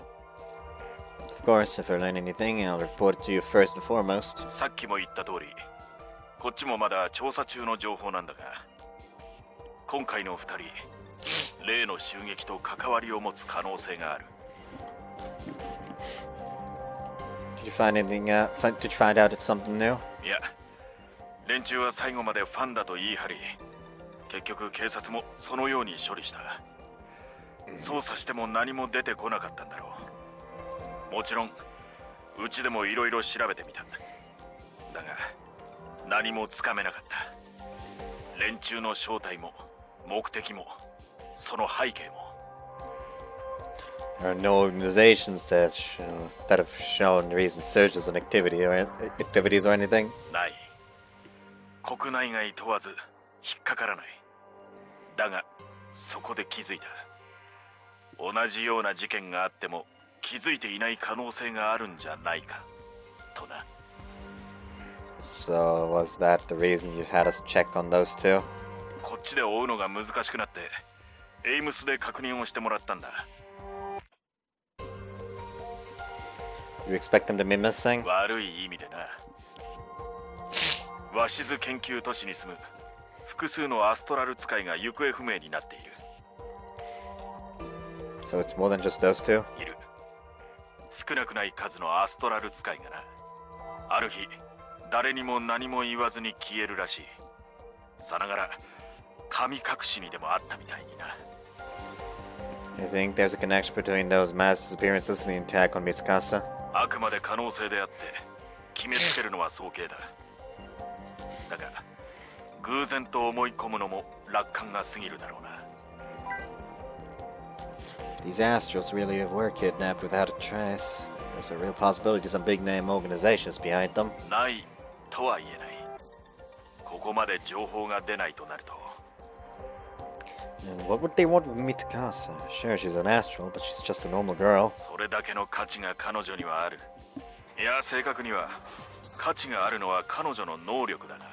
Of course, if I learn anything, I'll report it to you first and foremost.
さっきも言った通り、こっちもまだ調査中の情報なんだが、今回の2人、例の襲撃と関わりを持つ可能性がある。
Did you find anything? Did you find out it's something new?
いや、連中は最後までファンだと言い張り、結局警察もそのように処理した。捜査しても何も出てこなかったんだろう。もちろんうちでもいろいろ調べてみた。だが何もつかめなかった。連中の正体も目的もその背景も。
There are no organizations that have shown recent surges in activities or anything.
ない。国内外問わず引っかからない。だがそこで気づいた。同じような事件があっても気づいていない可能性があるんじゃないかとな。
So was that the reason you had us check on those two?
こっちで追うのが難しくなってエイムスで確認をしてもらったんだ。
You expect them to be missing?
悪い意味でな。鷲津研究都市に住む複数のアストラル使いが行方不明になっている。
So it's more than just those two?
いる。少なくない数のアストラル使いがな。ある日誰にも何も言わずに消えるらしい。さながら神隠しにでもあったみたいにな。
You think there's a connection between those mass disappearances and the attack on Mitsukasa?
あくまで可能性であって決めつけるのは早計だ。だが偶然と思い込むのも楽観が過ぎるだろうな。
If these astrals really were kidnapped without a trace, there's a real possibility some big name organizations behind them.
ないとは言えない。ここまで情報が出ないとなると。
And what would they want with Mitsukasa? Sure, she's an astral, but she's just a normal girl.
それだけの価値が彼女にはある。いや、正確には価値があるのは彼女の能力だな。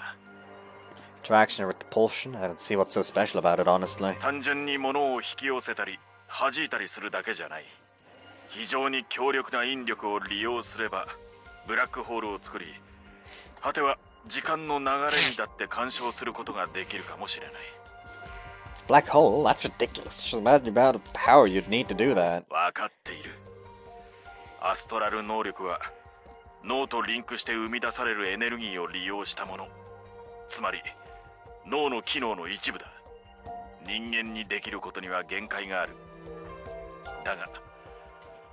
Attraction or repulsion? I don't see what's so special about it, honestly.
単純に物を引き寄せたり弾いたりするだけじゃない。非常に強力な引力を利用すればブラックホールを作り、果ては時間の流れにだって干渉することができるかもしれない。
Black hole? That's ridiculous. Just imagine the amount of power you'd need to do that.
分かっている。アストラル能力は脳とリンクして生み出されるエネルギーを利用したもの。つまり脳の機能の一部だ。人間にできることには限界がある。だが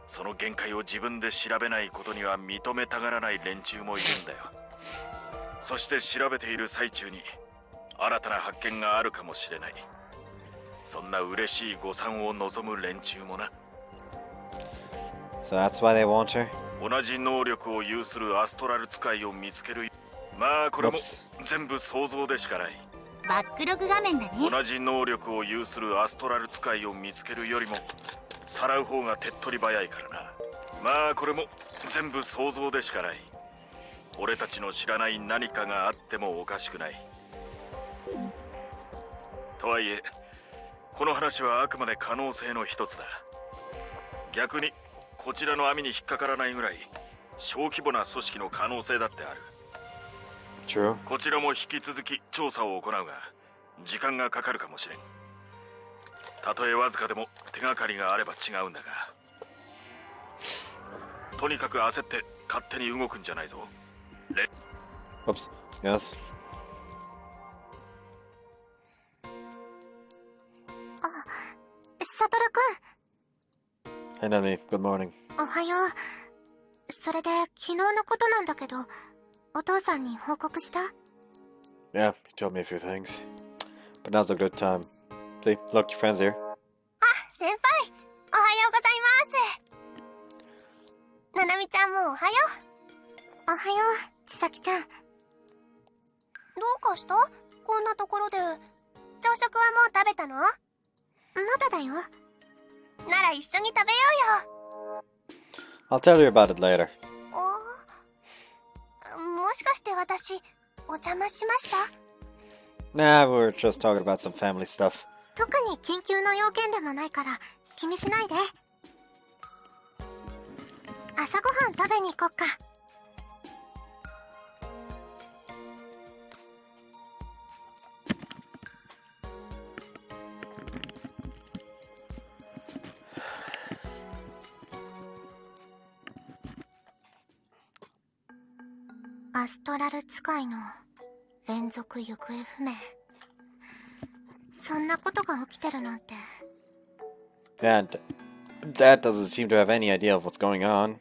その限界を自分で調べないことには認めたがらない連中もいるんだよ。そして調べている最中に新たな発見があるかもしれない。そんな嬉しい誤算を望む連中もな。
So that's why they want her?
同じ能力を有するアストラル使いを見つける。まあこれも全部想像でしかない。
バックログ画面だね。
同じ能力を有するアストラル使いを見つけるよりもさらう方が手っ取り早いからな。まあこれも全部想像でしかない。俺たちの知らない何かがあってもおかしくない。とはいえこの話はあくまで可能性の一つだ。逆にこちらの網に引っかからないぐらい小規模な組織の可能性だってある。
True.
こちらも引き続き調査を行うが時間がかかるかもしれん。たとえわずかでも手がかりがあれば違うんだが、とにかく焦って勝手に動くんじゃないぞ。
Oops. Yes.
サトルくん。
Hey, Nami. Good morning.
おはよう。それで昨日のことなんだけど、お父さんに報告した？
Yeah, he told me a few things. But now's a good time. See, look, your friend's here.
先輩、おはようございます。ななみちゃんもおはよう。おはよう、ちさきちゃん。どうかした？こんなところで。朝食はもう食べたの？まだだよ。なら一緒に食べようよ。
I'll tell you about it later.
もしかして私、お邪魔しました？
Nah, we were just talking about some family stuff.
特に緊急の要件でもないから気にしないで。朝ごはん食べに行こっか。アストラル使いの連続行方不明。そんなことが起きてるなんて。
And Dad doesn't seem to have any idea of what's going on.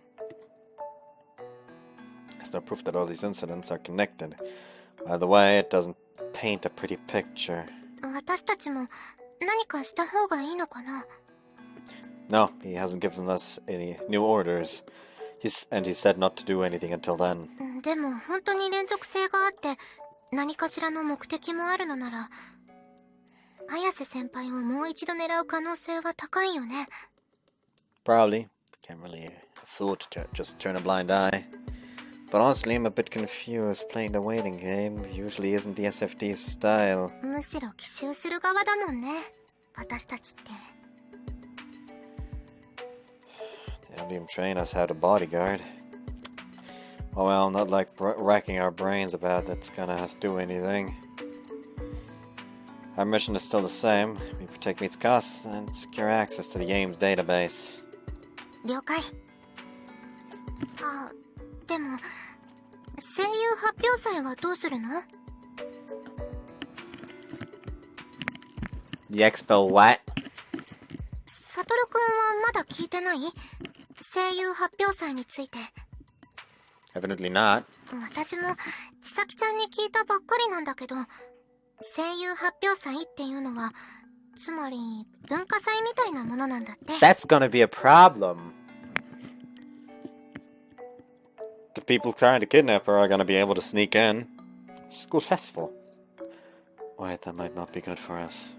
There's no proof that all these incidents are connected. By the way, it doesn't paint a pretty picture.
私たちも何かした方がいいのかな？
No, he hasn't given us any new orders. And he said not to do anything until then.
でも本当に連続性があって何かしらの目的もあるのなら、綾瀬先輩をもう一度狙う可能性は高いよね。
Probably. Can't really afford to just turn a blind eye. But honestly, I'm a bit confused. Playing the waiting game usually isn't the SFD's style.
むしろ奇襲する側だもんね、私たちって。
They don't even train us how to bodyguard. Oh well, not like racking our brains about that's gonna do anything. Our mission is still the same. We protect Meat's costs and secure access to the game's database.
了解。でも声優発表祭はどうするの？
The Expo what?
サトルくんはまだ聞いてない？声優発表祭について。
Evidently not.
私も千咲ちゃんに聞いたばっかりなんだけど、声優発表祭っていうのはつまり文化祭みたいなものなんだって。
That's gonna be a problem. The people trying to kidnap her are gonna be able to sneak in. School festival. Wait, that might not be good for us.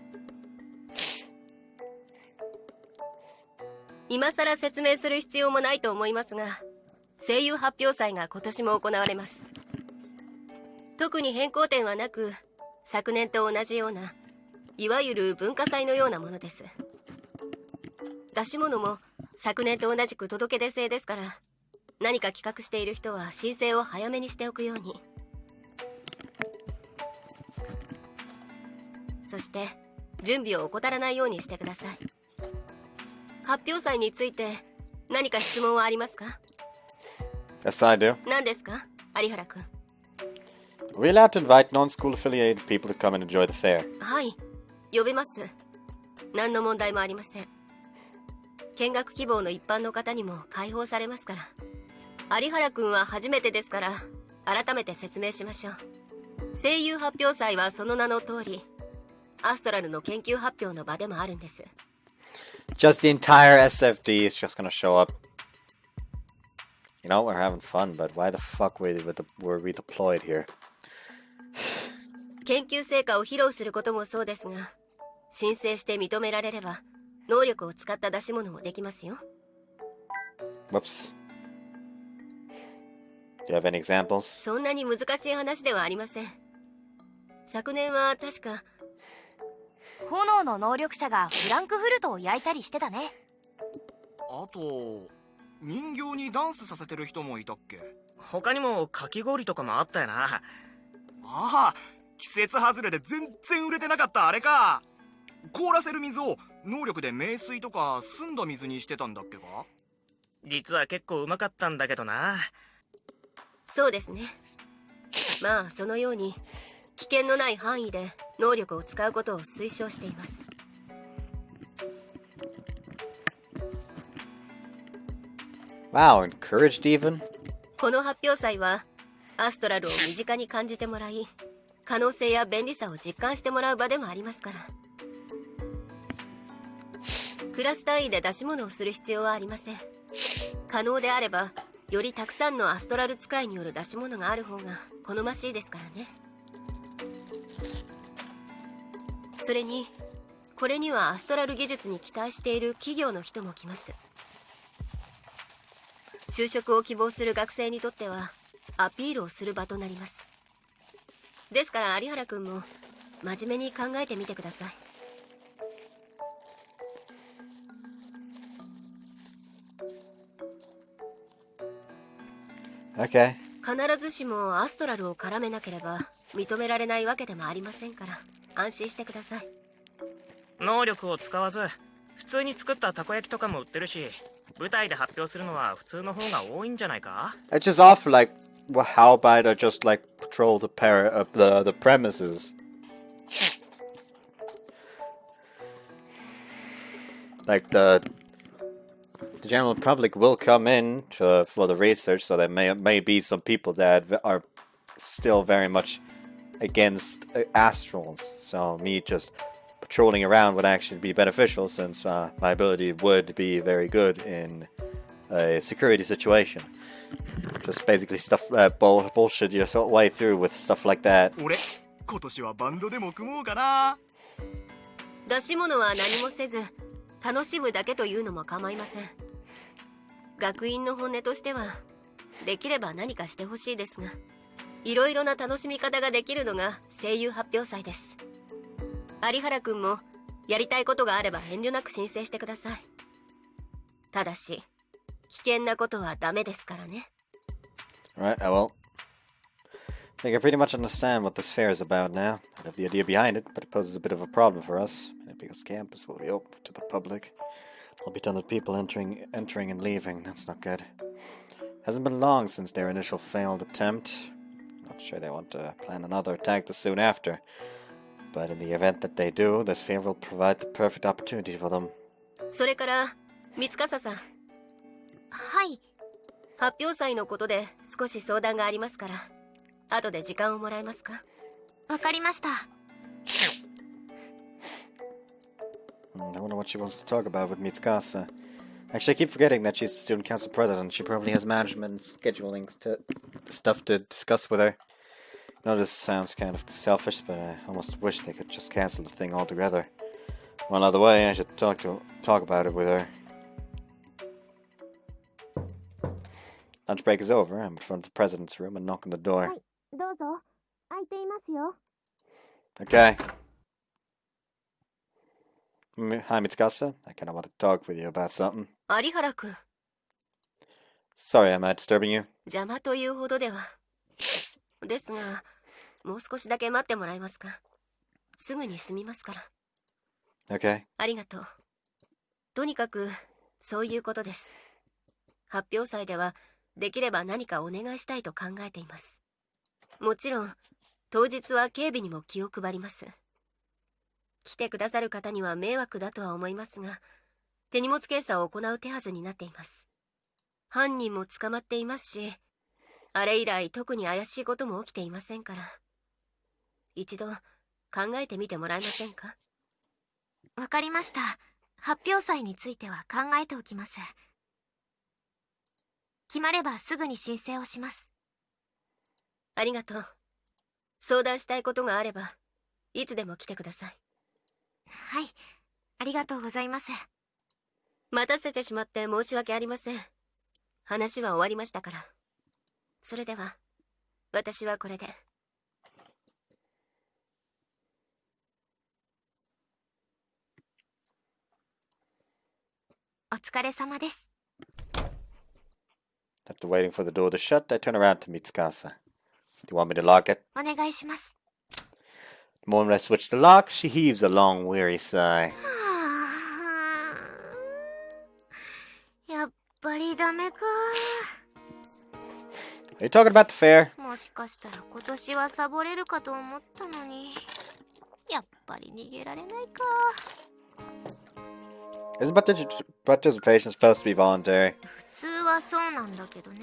今更説明する必要もないと思いますが、声優発表祭が今年も行われます。特に変更点はなく、昨年と同じようないわゆる文化祭のようなものです。出し物も昨年と同じく届け出制ですから、何か企画している人は申請を早めにしておくように。そして準備を怠らないようにしてください。発表祭について何か質問はありますか？
Yes, I do.
何ですか、有原くん。
Are we allowed to invite non-school affiliated people to come and enjoy the fair?
はい、呼べます。何の問題もありません。見学希望の一般の方にも開放されますから。有原くんは初めてですから改めて説明しましょう。声優発表祭はその名の通りアストラルの研究発表の場でもあるんです。
Just the entire SFD is just gonna show up. You know, we're having fun, but why the fuck were we deployed here?
研究成果を披露することもそうですが、申請して認められれば能力を使った出し物もできますよ。
Whoops. Do you have any examples?
そんなに難しい話ではありません。昨年は確か
炎の能力者がフランクフルトを焼いたりしてたね。
あと人形にダンスさせてる人もいたっけ？
他にもかき氷とかもあったよな。
ああ、季節外れで全然売れてなかったあれか。凍らせる水を能力で名水とか澄んだ水にしてたんだっけか？
実は結構うまかったんだけどな。
そうですね。まあそのように危険のない範囲で能力を使うことを推奨しています。
Wow, encouraged even?
この発表祭はアストラルを身近に感じてもらい、可能性や便利さを実感してもらう場でもありますから。クラス単位で出し物をする必要はありません。可能であればよりたくさんのアストラル使いによる出し物がある方が好ましいですからね。それにこれにはアストラル技術に期待している企業の人も来ます。就職を希望する学生にとってはアピールをする場となります。ですから有原君も真面目に考えてみてください。
Okay.
必ずしもアストラルを絡めなければ認められないわけでもありませんから安心してください。
能力を使わず普通に作ったたこ焼きとかも売ってるし、舞台で発表するのは普通の方が多いんじゃないか？
I just offer like, well, how about I just like patrol the premises? Like the general public will come in for the research, so there may be some people that are still very much against astrals. So me just patrolling around would actually be beneficial, since my ability would be very good in a security situation. Just basically stuff bullshit your way through with stuff like that.
俺、今年はバンドでも組もうかな。
出し物は何もせず楽しむだけというのも構いません。学院の本音としてはできれば何かしてほしいですが、いろいろな楽しみ方ができるのが声優発表祭です。有原くんもやりたいことがあれば遠慮なく申請してください。ただし危険なことはダメですからね。
Alright, I will. I think I pretty much understand what this fair is about now. I have the idea behind it, but it poses a bit of a problem for us. Because campus will be open to the public. I'll be done with people entering and leaving. That's not good. Hasn't been long since their initial failed attempt. Not sure they want to plan another attack this soon after. But in the event that they do, this fair will provide the perfect opportunity for them.
それから三笠さん、
はい。
発表祭のことで少し相談がありますから後で時間をもらえますか？
わかりました。
I wonder what she wants to talk about with Mitsukasa. Actually, I keep forgetting that she's the student council president. She probably has management and scheduling stuff to discuss with her. I know this sounds kind of selfish, but I almost wish they could just cancel the thing altogether. One other way, I should talk about it with her. Lunch break is over. I'm in front of the president's room and knock on the door.
どうぞ。開いていますよ。
Okay. Hi, Mitsukasa. I kind of want to talk with you about something.
有原くん、
Sorry, am I disturbing you?
邪魔というほどでは。ですがもう少しだけ待ってもらえますか？すぐに済みますから。
Okay.
ありがとう。とにかくそういうことです。発表祭ではできれば何かお願いしたいと考えています。もちろん当日は警備にも気を配ります。来てくださる方には迷惑だとは思いますが、手荷物検査を行う手はずになっています。犯人も捕まっていますし、あれ以来特に怪しいことも起きていませんから、一度考えてみてもらえませんか？
わかりました。発表祭については考えておきます。決まればすぐに申請をします。
ありがとう。相談したいことがあればいつでも来てください。
はい、ありがとうございます。
待たせてしまって申し訳ありません。話は終わりましたから。それでは、私はこれで。
お疲れ様です。
After waiting for the door to shut, I turn around to Mitsukasa. Do you want me to lock it?
お願いします。
The moment I switch the lock, she heaves a long, weary sigh.
やっぱりダメか。
Are you talking about the fair?
もしかしたら今年はサボれるかと思ったのに、やっぱり逃げられないか。
Isn't participation supposed to be voluntary?
普通はそうなんだけどね。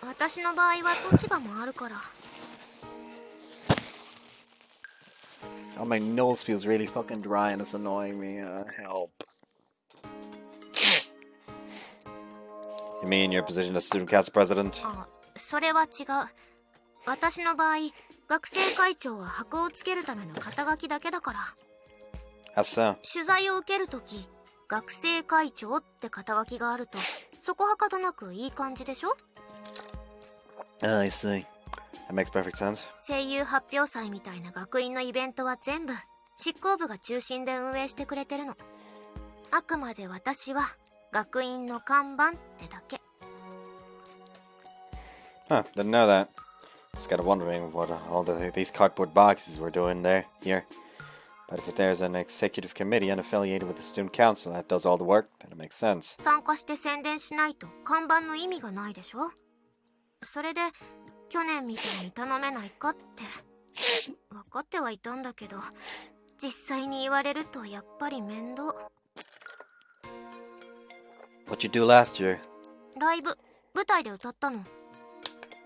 私の場合は立場もあるから。
Oh, my nose feels really fucking dry and it's annoying me. Help. You mean your position as student council president?
あ、それは違う。私の場合、学生会長は箔をつけるための肩書きだけだから。
How so?
取材を受けるとき、学生会長って肩書きがあると、そこはかとなくいい感じでしょ？
I see. That makes perfect sense.
声優発表祭みたいな学院のイベントは全部執行部が中心で運営してくれてるの。あくまで私は学院の看板ってだけ。
Huh, didn't know that. Just got wondering what all these cardboard boxes were doing here. But if there's an executive committee unaffiliated with the student council that does all the work, then it makes sense.
参加して宣伝しないと看板の意味がないでしょ。それで去年みたいに頼めないかって分かってはいたんだけど、実際に言われるとやっぱり面倒。
What'd you do last year?
ライブ、舞台で歌ったの。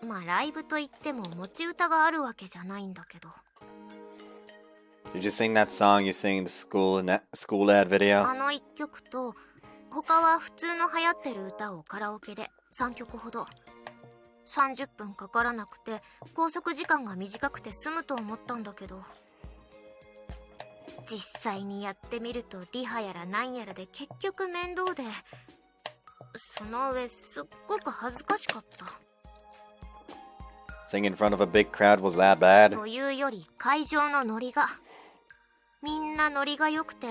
まあライブといっても持ち歌があるわけじゃないんだけど。
Did you sing that song you sing in the school ad video?
あの1曲と他は普通の流行ってる歌をカラオケで3曲ほど。30分かからなくて拘束時間が短くて済むと思ったんだけど、実際にやってみるとリハやらなんやらで結局面倒で、その上すっごく恥ずかしかった。
Singing in front of a big crowd was that bad?
というより会場のノリが、みんなノリが良くて、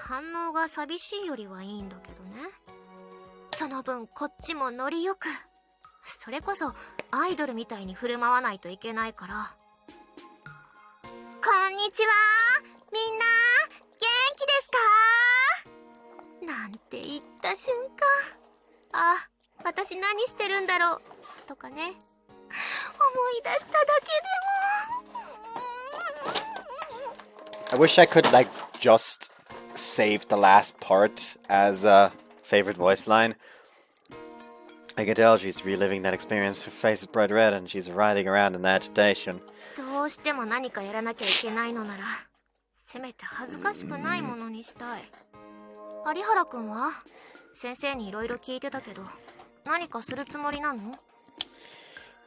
反応が寂しいよりはいいんだけどね。その分こっちもノリよく、それこそアイドルみたいに振る舞わないといけないから。こんにちは、みんな元気ですかなんて言った瞬間、あ、私何してるんだろうとかね、思い出しただけでも。
I wish I could just save the last part as a favorite voice line. I can tell she's reliving that experience. Her face is bright red and she's writhing around in agitation.
どうしても何かやらなきゃいけないのなら、せめて恥ずかしくないものにしたい。有原くんは先生にいろいろ聞いてたけど、何かするつもりなの？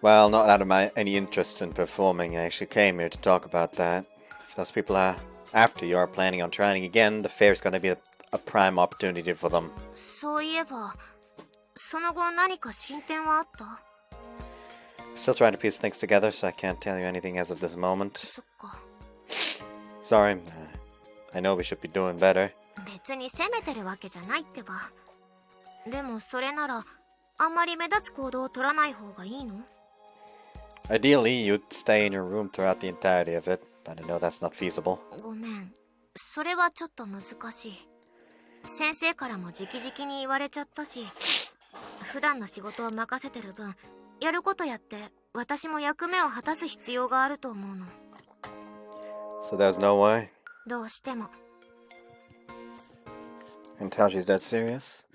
Well, not out of any interest in performing. I actually came here to talk about that. If those people after you are planning on trying again, the fair is going to be a prime opportunity for them.
そういえば、その後何か進展はあった？
Still trying to piece things together, so I can't tell you anything as of this moment.
そっか。
Sorry. I know we should be doing better.
別に責めてるわけじゃないってば。でもそれなら、あんまり目立つ行動を取らない方がいいの？
Ideally, you'd stay in your room throughout the entirety of it, but I know that's not feasible.
ごめん。それはちょっと難しい。先生からも直々に言われちゃったし、普段の仕事を任せてる分、やることやって私も役目を果たす必要があると思うの。
So there's no way?
どうしても。
And tell she's dead serious?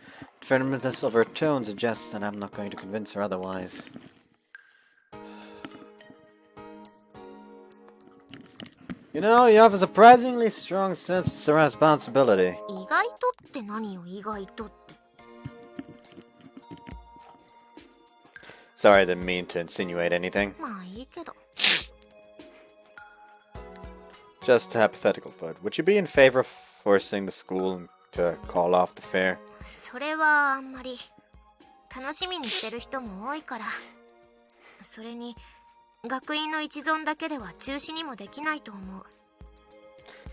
The firmness of her tone suggests that I'm not going to convince her otherwise. You know, you have a surprisingly strong sense of responsibility.
意外とって何よ、意外とって。
Sorry, I didn't mean to insinuate anything.
まあいいけど。
Just hypothetical, but would you be in favor of forcing the school to call off the fair.
それはあんまり楽しみにしてる人も多いから。それに学院の一存だけでは中止にもできないと思う。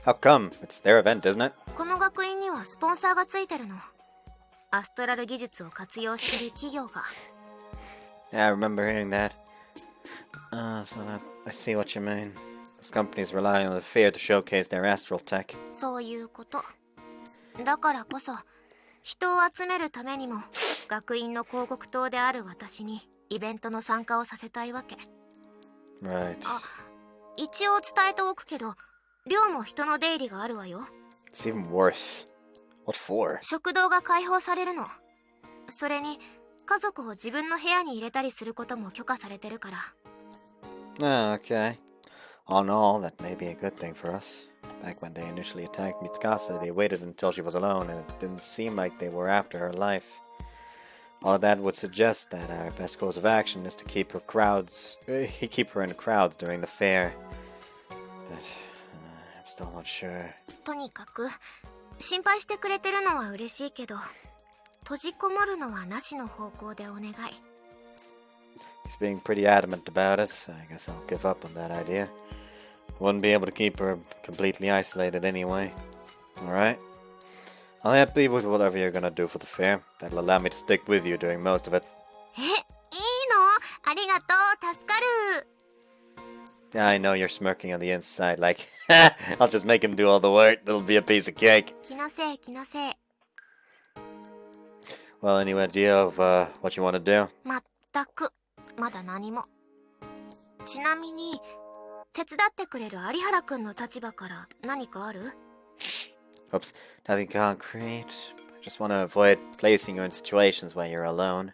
How come? It's their event, isn't it?
この学院にはスポンサーがついてるの。アストラル技術を活用してる企業が。
Yeah, I remember hearing that. So that I see what you mean. Those companies rely on the fair to showcase their astral tech.
そういうこと。だからこそ人を集めるためにも学院の広告塔である私にイベントの参加をさせたいわけ。
Right.
あ、一応伝えておくけど、寮も人の出入りがあるわよ。
It's even worse. What for?
食堂が開放されるの。それに家族を自分の部屋に入れたりすることも許可されてるから。
Oh, okay. All in all, that may be a good thing for us. Back when they initially attacked Mitsukasa, they waited until she was alone, and it didn't seem like they were after her life. All of that would suggest that our best course of action is to keep her in crowds during the fair. But I'm still not sure.
とにかく心配してくれてるのは嬉しいけど、閉じこもるのはなしの方向でお願い。
He's being pretty adamant about it, so I guess I'll give up on that idea. I wouldn't be able to keep her completely isolated anyway. Alright? I'll be happy with whatever you're gonna do for the fair. That'll allow me to stick with you during most of it.
え、いいの？ありがとう、助かる。
Yeah, I know you're smirking on the inside, like, I'll just make him do all the work. It'll be a piece of cake.
気のせい、気のせい。
Well, any idea of what you want to do?
まったく、まだ何も。ちなみに、手伝ってくれる有原くんの立場から何かある？
Oops, nothing concrete. I just want to avoid placing you in situations where you're alone.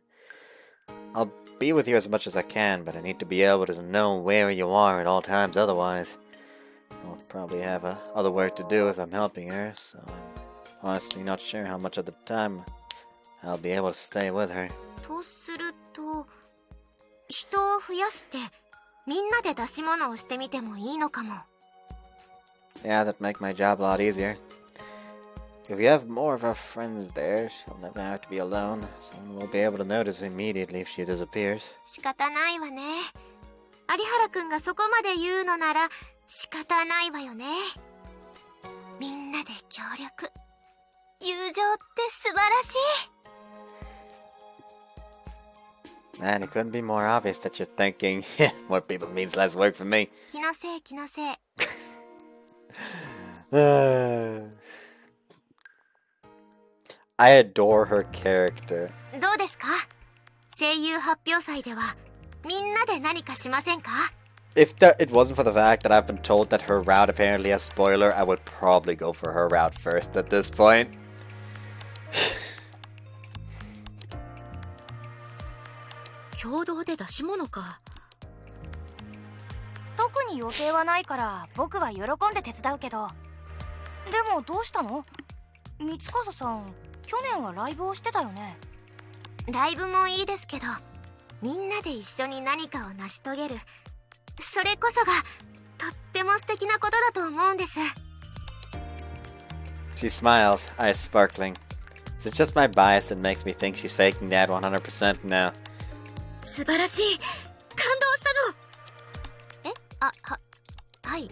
I'll be with you as much as I can, but I need to be able to know where you are at all times, otherwise I'll probably have other work to do if I'm helping her, so I'm honestly not sure how much of the time I'll be able to stay with her.
とすると、人を増やしてみんなで出し物をしてみてもいいのかも。
Yeah, that'd make my job a lot easier. If you have more of our friends there, she'll never have to be alone. Someone will be able to notice immediately if she disappears.
仕方ないわね。有原くんがそこまで言うのなら仕方ないわよね。みんなで協力。友情って素晴らしい。
Man, it couldn't be more obvious that you're thinking, more people means less work for me.
気のせい、気のせい。
I adore her character.
どうですか？声優発表祭ではみんなで何かしませんか？
If it wasn't for the fact that I've been told that her route apparently has spoiler, I would probably go for her route first at this point.
共同で出し物か。特に予定はないから僕は喜んで手伝うけど。でもどうしたの？三笠さん、去年はライブをしてたよね。
ライブもいいですけど、みんなで一緒に何かを成し遂げる、それこそがとっても素敵なことだと思うんです。
She smiles, eyes sparkling. Is it just my bias that makes me think she's faking that 100% now?
素晴らしい。感動したぞ。
え、はい。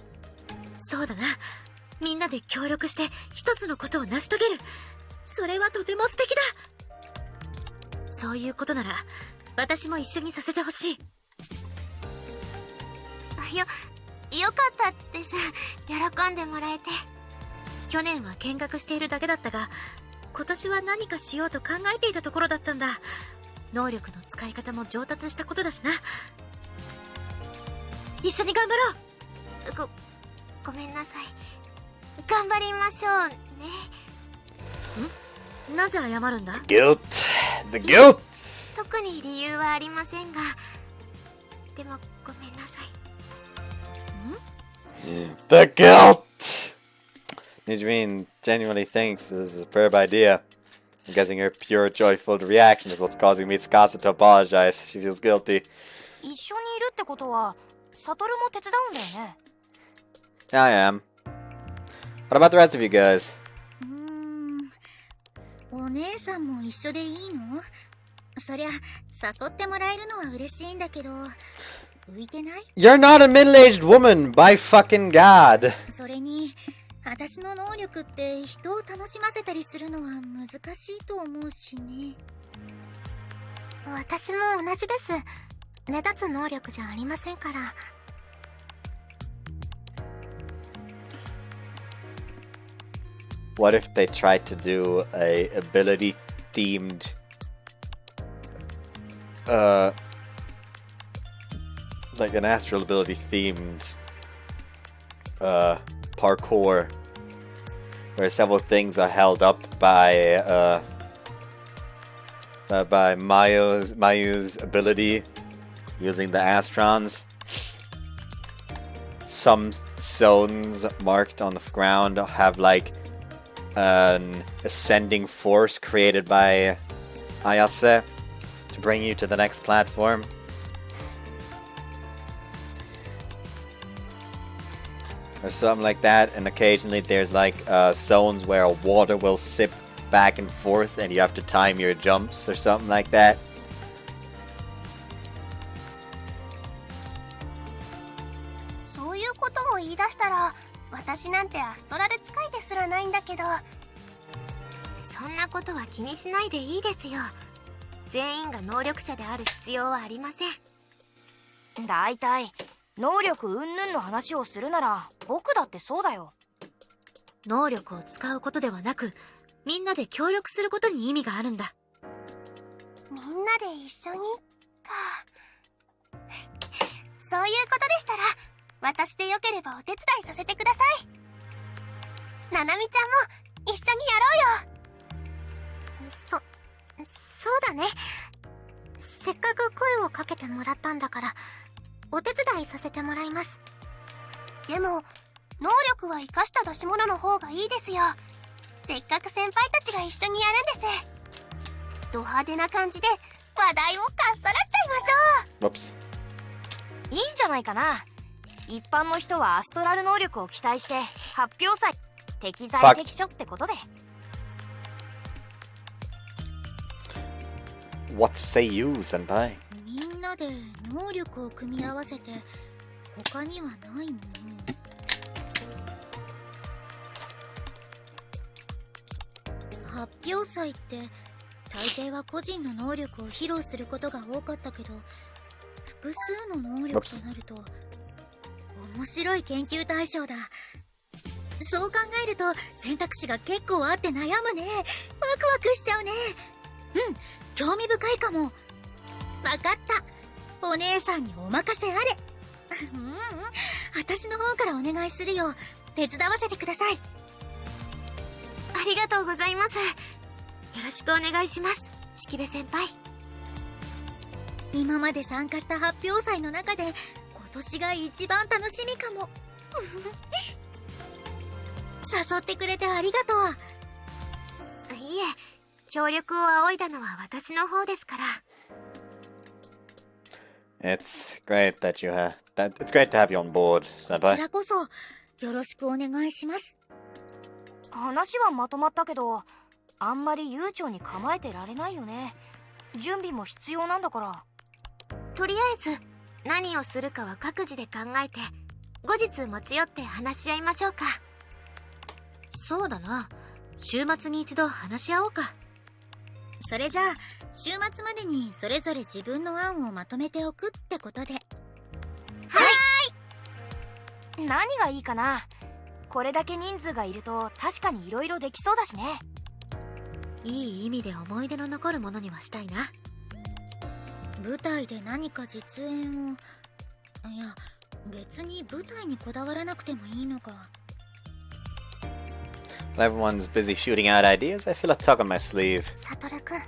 そうだな。みんなで協力して一つのことを成し遂げる。それはとても素敵だ。そういうことなら私も一緒にさせてほしい。
よかったです。喜んでもらえて。
去年は見学しているだけだったが、今年は何かしようと考えていたところだったんだ。能力の使い方も上達したことだしな。一緒に頑張ろう。
ごめんなさい。頑張りましょうね。
なぜ謝るんだ？
Guilt! The guilt!
特に理由はありませんが、でもごめんなさい。
The guilt! Nijreen genuinely thinks this is a superb idea. I'm guessing her pure joyful reaction is what's causing Mitsukasa to apologize. She feels guilty.
一緒にいるってことは、サトルも手伝うんだよね。
I am. What about the rest of you guys?
お姉さんも一緒でいいの？そりゃ誘ってもらえるのは嬉しいんだけど、浮いてない？
You're not a middle-aged woman, by fucking god.
それに私の能力って人を楽しませたりするのは難しいと思うしね。
私も同じです。目立つ能力じゃありませんから。
What if they tried to do a ability themed like an astral ability themed parkour where several things are held up by Mayu's ability using the astrons. Some zones marked on the ground have like an ascending force created by Ayase to bring you to the next platform. Or something like that, and occasionally there's like zones where water will sip back and forth and you have to time your jumps or something like that.
そういうことを言い出したら、私なんてアストラル使いですらないんだけど。そんなことは気にしないでいいですよ。全員が能力者である必要はありません。
だいたい能力云々の話をするなら僕だってそうだよ。能力を使うことではなく、みんなで協力することに意味があるんだ。
みんなで一緒にか。そういうことでしたら、私でよければお手伝いさせてください。ななみちゃんも一緒にやろうよ。そうだね。せっかく声をかけてもらったんだから、お手伝いさせてもらいます。でも能力は生かした出し物の方がいいですよ。せっかく先輩たちが一緒にやるんです。ド派手な感じで話題をかっさらっちゃいましょう。
いいんじゃないかな。一般の人はアストラル能力を期待して発表祭適材適所ってことで。
What say you, senpai?
みんなで能力を組み合わせて他にはないもの。発表祭って大抵は個人の能力を披露することが多かったけど、複数の能力となると面白い研究対象だ。そう考えると選択肢が結構あって悩むね。ワクワクしちゃうね。うん、興味深いかも。わかった、お姉さんにお任せあれ。私の方からお願いするよ。手伝わせてください。
ありがとうございます。よろしくお願いします、式部先輩。
今まで参加した発表祭の中で今年が一番楽しみかも。誘ってくれてありがとう。
いえ、協力を仰いだのは私の方ですから。
It's great that it's great to have you on board,
こ
senpai.
ちらこそよろしくお願いします。
話はまとまったけど、あんまり悠長に構えてられないよね。準備も必要なんだから。
とりあえず何をするかは各自で考えて、後日持ち寄って話し合いましょうか。
そうだな。週末に一度話し合おうか。
それじゃあ週末までにそれぞれ自分の案をまとめておくってことで。
何がいいかな。これだけ人数がいると確かに色々できそうだしね。いい意味で思い出の残るものにはしたいな。
舞台で何か実演を。いや、別に舞台にこだわらなくてもいいのか。
While everyone's busy shooting out ideas, I feel a tug on my sleeve.
サトルくん、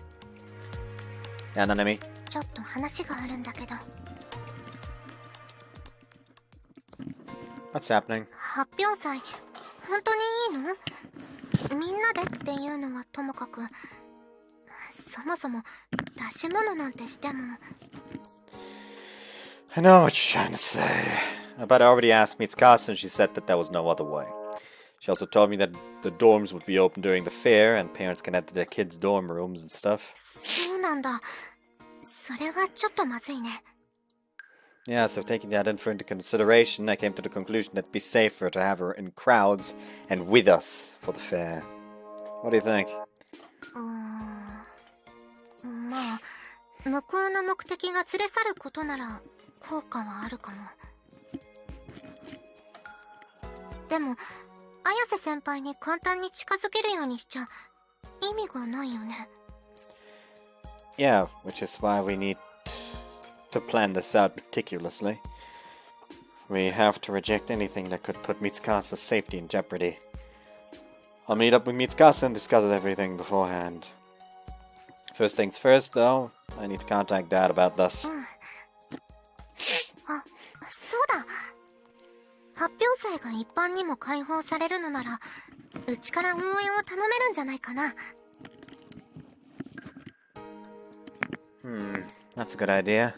Yeah, Nanami?
ちょっと話があるんだけど。
What's happening?
発表祭本当にいいの？みんなでっていうのはともかく、そもそも出し物なんてしても。
I know what you're trying to say. But I already asked Mitsukasu and she said that there was no other way. She also told me that the dorms would be open during the fair and parents can enter their kids' dorm rooms and stuff.
そうなんだ。それはちょっとまずいね。
Yeah, so taking that into consideration, I came to the conclusion that it'd be safer to have her in crowds and with us for the fair. What do you think?
まあ、向こうの目的が連れ去ることなら効果はあるかも。でも、綾瀬先輩に簡単に近づけるようにしちゃ意味がないよね。
Yeah, which is why we need to plan this out meticulously. We have to reject anything that could put Mitsukasa's safety in jeopardy. I'll meet up with Mitsukasa and discuss everything beforehand. First things first, though, I need to contact Dad about this.
あ、そうだ。発表祭が一般にも開放されるのなら、うちから応援を頼めるんじゃないかな。
That's a good idea.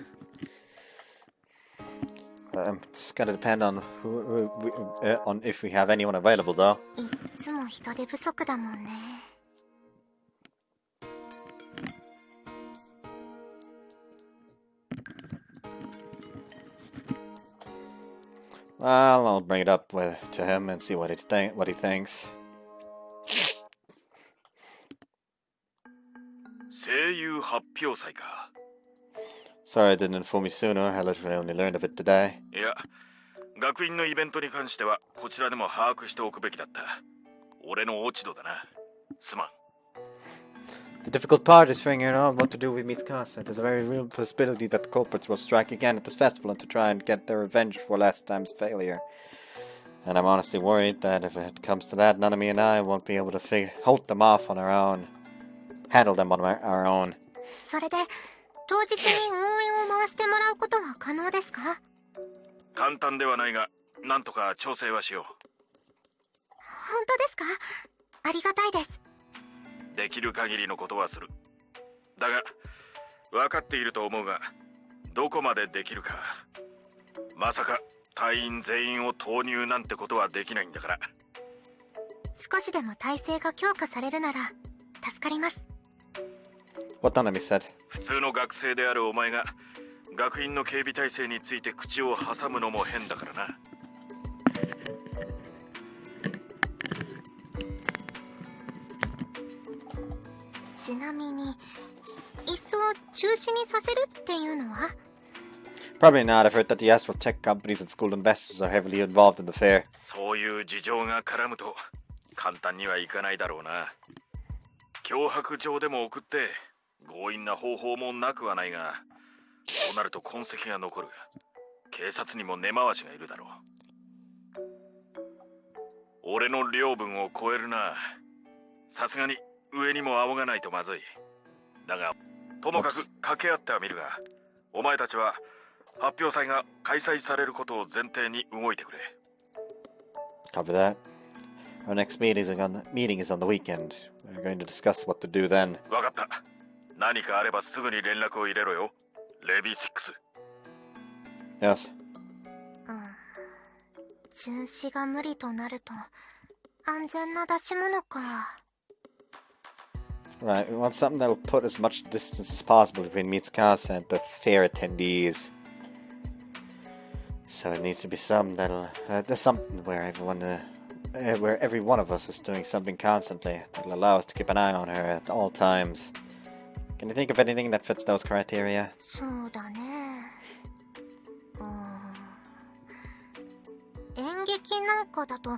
It's gonna depend on on if we have anyone available, though.
いつも人手不足だもんね。
Well, I'll bring it up to him and see what he thinks.
声優発表祭か。
Sorry I didn't inform you sooner. I literally only learned of it today.
いや、学院のイベントに関してはこちらでも把握しておくべきだった。俺の落ち度だな。すまん。
The difficult part is figuring out what to do with Mitsukasa. There's a very real possibility that the culprits will strike again at this festival and to try and get their revenge for last time's failure. And I'm honestly worried that if it comes to that, Nanami and I won't be able to hold them off on our own. Handle them on our own.
それで、当日に応援を回してもらうことは可能ですか？
簡単ではないが、なんとか調整はしよう。
本当ですか？ありがたいです。
できる限りのことはする。だが、分かっていると思うが、どこまでできるか。まさか隊員全員を投入なんてことはできないんだから。
少しでも体制が強化されるなら助かります。
What Nanami said.
普通の学生であるお前が学院の警備体制について口を挟むのも変だからな。
ちなみに、いっそ中止にさせるっていうのは？
Probably not. I've heard that the astral tech companies and school investors are heavily involved in the fair.
そういう事情が絡むと簡単にはいかないだろうな。脅迫状でも送って強引な方法もなくはないが、そうなると痕跡が残る。警察にも根回しがいるだろう。俺の領分を超えるな。さすがに上にも仰がないとまずい。だがともかく掛け合ってはみるが、お前たちは発表祭が開催されることを前提に動いてくれ。
Copy that. Our next meeting is on the weekend. We're going to discuss what to do then.
わかった。何かあればすぐに連絡を入れろよ。レビー6。
Yes.
中止が無理となると安全な出し物か。
Right, we want something that'll put as much distance as possible between Mitsukasa and the fair attendees. So it needs to be something that'll... there's something where where every one of us is doing something constantly that'll allow us to keep an eye on her at all times. Can you think of anything that fits those criteria?
そうだね。演劇なんかだと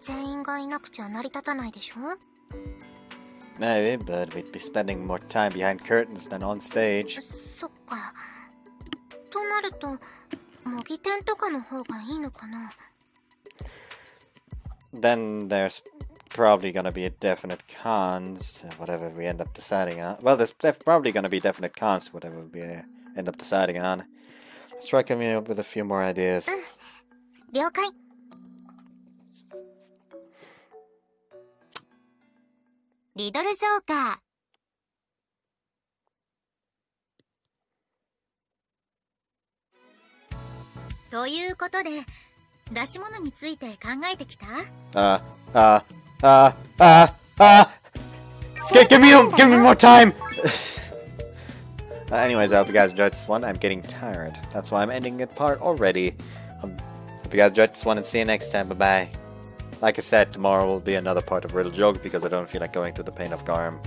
全員がいなくちゃ成り立たないでしょ？
Maybe, but we'd be spending more time behind curtains than on stage.
そっか。となると模擬店とかの方がいいのかな？
Then there's probably going to be a definite cons, whatever we end up deciding on. Well, there's probably going to be definite cons, whatever we end up deciding on. Let's try coming up with a few more ideas.
了解。リドルジョーカー。ということで、
出し物について考えてきた？
Give me more time! Anyways, I hope you guys enjoyed this one. I'm getting tired. That's why I'm ending it part already. Hope you guys enjoyed this one and see you next time. Bye-bye. Like I said, tomorrow will be another part of Riddle Joke because I don't feel like going through the pain of Garm.